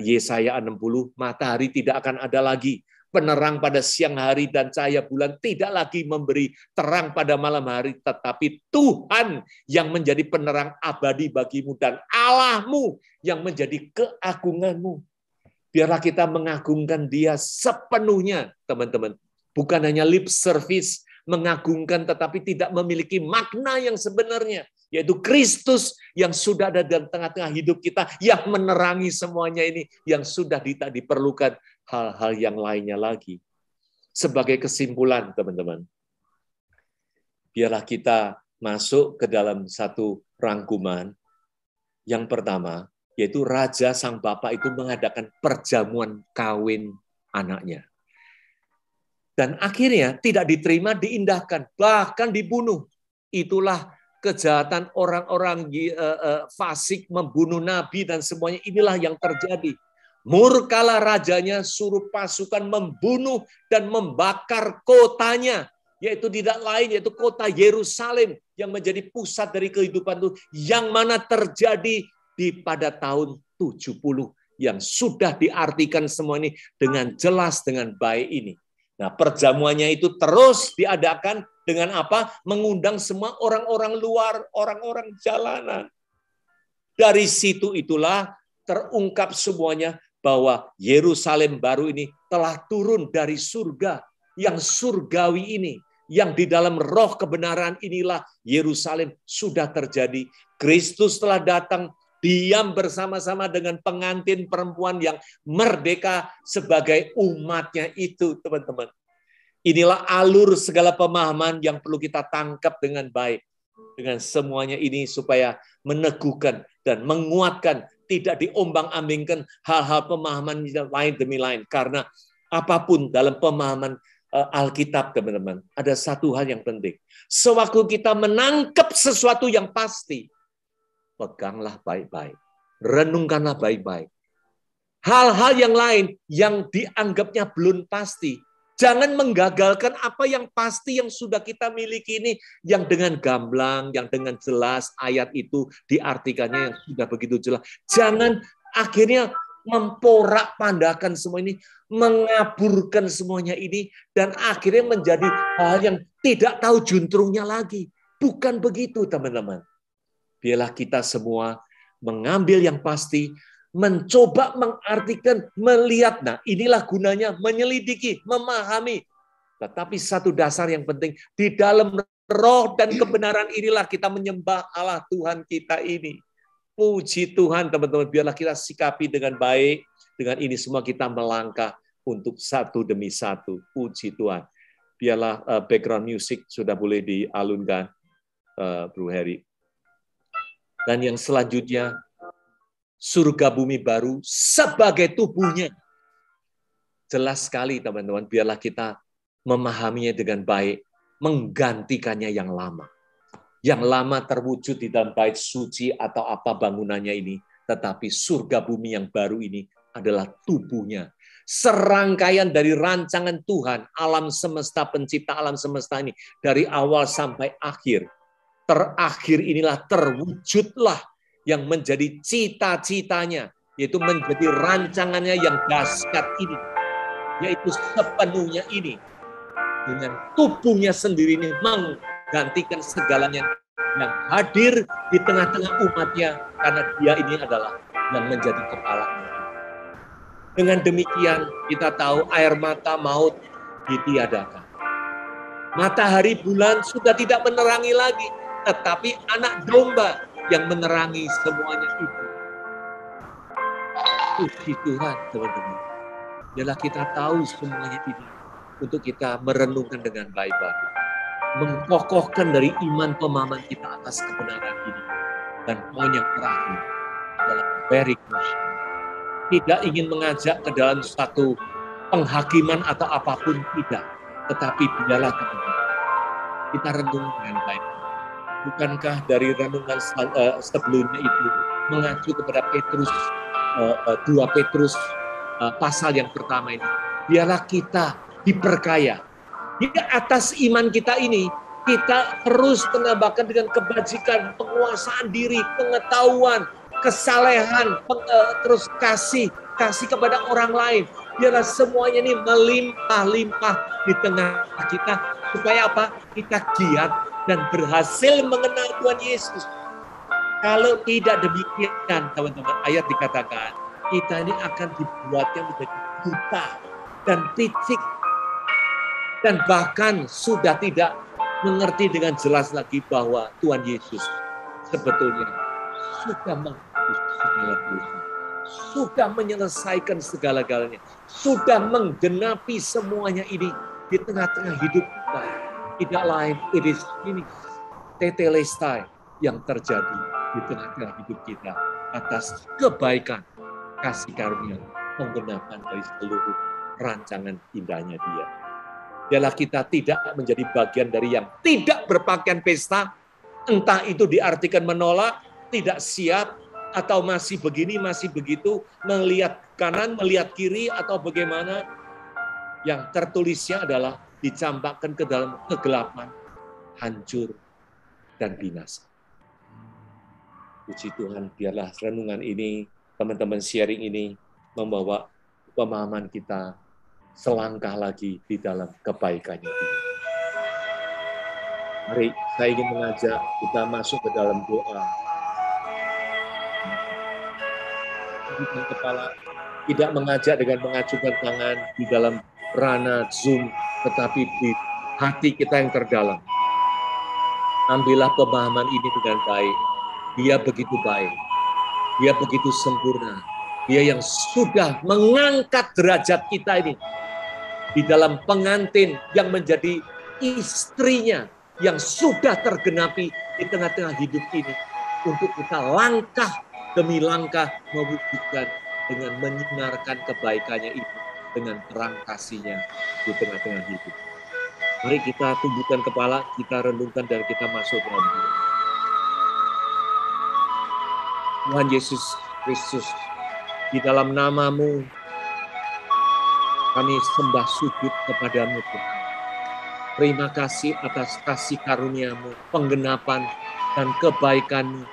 Yesaya 60, matahari tidak akan ada lagi. Penerang pada siang hari dan cahaya bulan tidak lagi memberi terang pada malam hari, tetapi Tuhan yang menjadi penerang abadi bagimu dan Allahmu yang menjadi keagunganmu. Biarlah kita mengagungkan Dia sepenuhnya, teman-teman. Bukan hanya lip service, mengagungkan tetapi tidak memiliki makna yang sebenarnya, yaitu Kristus yang sudah ada di tengah-tengah hidup kita, yang menerangi semuanya ini, yang sudah tidak diperlukan hal-hal yang lainnya lagi. Sebagai kesimpulan, teman-teman, biarlah kita masuk ke dalam satu rangkuman. Yang pertama, yaitu Raja Sang Bapa itu mengadakan perjamuan kawin anaknya. Dan akhirnya tidak diterima, diindahkan, bahkan dibunuh. Itulah kejahatan orang-orang fasik membunuh nabi dan semuanya, inilah yang terjadi. Murkalah rajanya, suruh pasukan membunuh dan membakar kotanya, yaitu tidak lain yaitu kota Yerusalem yang menjadi pusat dari kehidupan itu, yang mana terjadi pada tahun 70 yang sudah diartikan semua ini dengan jelas, dengan baik ini. Nah, perjamuannya itu terus diadakan dengan apa? Mengundang semua orang-orang luar, orang-orang jalanan. Dari situ itulah terungkap semuanya bahwa Yerusalem baru ini telah turun dari surga, yang surgawi ini, yang di dalam roh kebenaran inilah Yerusalem sudah terjadi. Kristus telah datang, diam bersama-sama dengan pengantin perempuan yang merdeka sebagai umatnya itu, teman-teman. Inilah alur segala pemahaman yang perlu kita tangkap dengan baik. Dengan semuanya ini supaya meneguhkan dan menguatkan tidak diombang-ambingkan hal-hal pemahaman lain demi lain. Karena apapun dalam pemahaman Alkitab, teman-teman, ada satu hal yang penting. Sewaktu kita menangkap sesuatu yang pasti, peganglah baik-baik. Renungkanlah baik-baik. Hal-hal yang lain yang dianggapnya belum pasti, jangan menggagalkan apa yang pasti yang sudah kita miliki ini, yang dengan gamblang, yang dengan jelas ayat itu diartikannya yang sudah begitu jelas. Jangan akhirnya memporak-pandakan semua ini, mengaburkan semuanya ini, dan akhirnya menjadi hal yang tidak tahu juntrungnya lagi. Bukan begitu, teman-teman. Biarlah kita semua mengambil yang pasti, mencoba mengartikan, melihat. Nah, inilah gunanya menyelidiki, memahami. Tetapi satu dasar yang penting, di dalam roh dan kebenaran inilah kita menyembah Allah Tuhan kita ini. Puji Tuhan, teman-teman. Biarlah kita sikapi dengan baik. Dengan ini semua kita melangkah untuk satu demi satu. Puji Tuhan. Biarlah background music sudah boleh dialunkan, Bro Heri. Dan yang selanjutnya, surga bumi baru sebagai tubuhnya. Jelas sekali, teman-teman. Biarlah kita memahaminya dengan baik, menggantikannya yang lama. Yang lama terwujud di dalam bait suci atau apa bangunannya ini, tetapi surga bumi yang baru ini adalah tubuhnya. Serangkaian dari rancangan Tuhan, alam semesta, pencipta alam semesta ini, dari awal sampai akhir. Terakhir inilah terwujudlah yang menjadi cita-citanya, yaitu menjadi rancangannya yang dahsyat ini, yaitu sepenuhnya ini, dengan tubuhnya sendiri ini menggantikan segalanya yang hadir di tengah-tengah umatnya, karena dia ini adalah yang menjadi kepala. Dengan demikian kita tahu air mata maut ditiadakan. Matahari bulan sudah tidak menerangi lagi, tetapi anak domba yang menerangi semuanya itu. Puji Tuhan, teman-teman. Biarlah kita tahu semuanya ini untuk kita merenungkan dengan baik-baik. Mengkokohkan dari iman pemahaman kita atas kebenaran ini. Dan poin yang terakhir adalah very crucial. Tidak ingin mengajak ke dalam satu penghakiman atau apapun, tidak. Tetapi biarlah teman-teman, kita renung dengan baik. Bukankah dari renungan sebelumnya itu mengacu kepada Petrus, 2 Petrus pasal yang pertama ini. Biarlah kita diperkaya. Di atas iman kita ini, kita terus menambahkan dengan kebajikan, penguasaan diri, pengetahuan, kesalehan, terus kasih kepada orang lain. Biarlah semuanya ini melimpah-limpah di tengah kita. Supaya apa? Kita giat dan berhasil mengenal Tuhan Yesus. Kalau tidak demikian, teman-teman, ayat dikatakan, kita ini akan dibuatnya menjadi buta dan picik. Dan bahkan sudah tidak mengerti dengan jelas lagi bahwa Tuhan Yesus sebetulnya sudah menghapus segala dosa, sudah menyelesaikan segala-galanya, sudah menggenapi semuanya ini di tengah-tengah hidup kita. Tidak lain, it is finished. Tetelestai yang terjadi di tengah-tengah hidup kita atas kebaikan, kasih karunia, penggenapan dari seluruh rancangan indahnya Dia. Biarlah kita tidak menjadi bagian dari yang tidak berpakaian pesta, entah itu diartikan menolak, tidak siap, atau masih begini, masih begitu, melihat kanan, melihat kiri, atau bagaimana. Yang tertulisnya adalah dicampakkan ke dalam kegelapan, hancur, dan binasa. Puji Tuhan, biarlah renungan ini, teman-teman sharing ini, membawa pemahaman kita selangkah lagi di dalam kebaikannya. Mari, saya ingin mengajak kita masuk ke dalam doa. Bukan kepala, tidak mengajak dengan mengacungkan tangan di dalam ranah Zoom, tetapi di hati kita yang terdalam. Ambillah pemahaman ini dengan baik. Dia begitu baik. Dia begitu sempurna. Dia yang sudah mengangkat derajat kita ini di dalam pengantin yang menjadi istrinya yang sudah tergenapi di tengah-tengah hidup ini untuk kita langkah demi langkah mewujudkan dengan menyinarkan kebaikannya itu dengan terang kasih-Nya di tengah-tengah hidup. Mari kita tundukkan kepala, kita renungkan dan kita masuk dalam doa. Tuhan Yesus Kristus, di dalam nama-Mu kami sembah sujud kepadamu Tuhan. Terima kasih atas kasih karunia-Mu, penggenapan dan kebaikan-Mu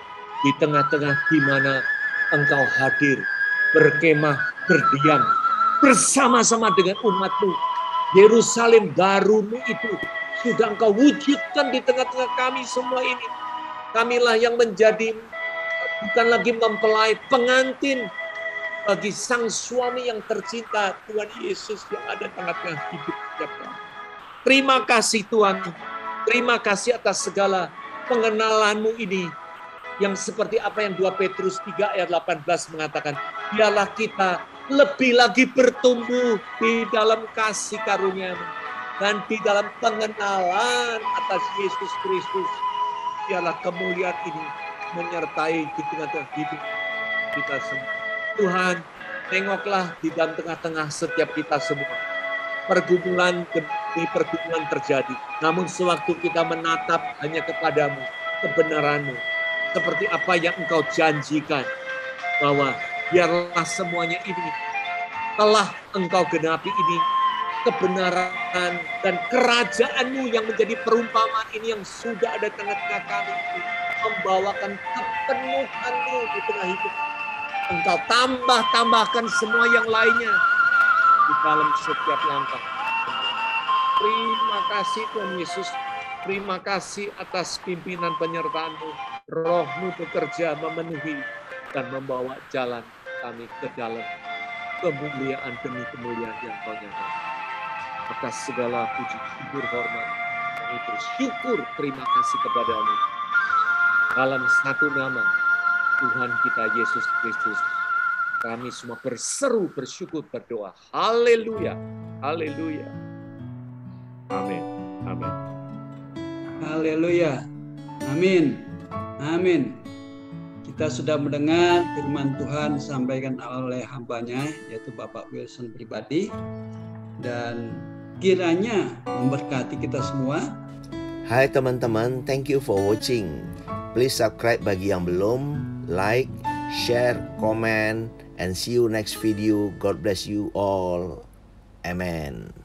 di tengah-tengah di mana Engkau hadir, berkemah, berdiam, bersama-sama dengan umat-Mu. Yerusalem baru-Mu itu sudah Engkau wujudkan di tengah-tengah kami semua ini. Kamilah yang menjadi bukan lagi mempelai, pengantin bagi sang suami yang tercinta, Tuhan Yesus yang ada tengah-tengah hidup setiap kami. Terima kasih Tuhan, terima kasih atas segala pengenalan-Mu ini, yang seperti apa yang 2 Petrus 3 ayat 18 mengatakan, biarlah kita lebih lagi bertumbuh di dalam kasih karunia-Mu dan di dalam pengenalan atas Yesus Kristus. Biarlah kemuliaan ini menyertai di tengah-tengah hidup kita semua. Tuhan, tengoklah di dalam tengah-tengah setiap kita semua. Pergumulan demi pergumulan terjadi. Namun sewaktu kita menatap hanya kepadamu, kebenaran-Mu, seperti apa yang Engkau janjikan, bahwa biarlah semuanya ini telah Engkau genapi ini, kebenaran dan kerajaan-Mu yang menjadi perumpamaan ini yang sudah ada tengah-tengah kami, membawakan kepenuhan-Mu di tengah hidup. Engkau tambahkan semua yang lainnya di dalam setiap langkah. Terima kasih Tuhan Yesus. Terima kasih atas pimpinan penyertaan-Mu. Roh-Mu bekerja memenuhi dan membawa jalan kami ke dalam kemuliaan demi kemuliaan yang Kau nyatakan. Atas segala puji, syukur, hormat, kami bersyukur, terima kasih kepadamu. Dalam satu nama, Tuhan kita Yesus Kristus, kami semua berseru, bersyukur, berdoa. Haleluya, haleluya. Amin, amin. Haleluya. Amin. Amin. Kita sudah mendengar firman Tuhan disampaikan oleh hamba-Nya, yaitu Bapak Wilson pribadi. Dan kiranya memberkati kita semua. Hai teman-teman, thank you for watching. Please subscribe bagi yang belum, like, share, comment, and see you next video. God bless you all. Amen.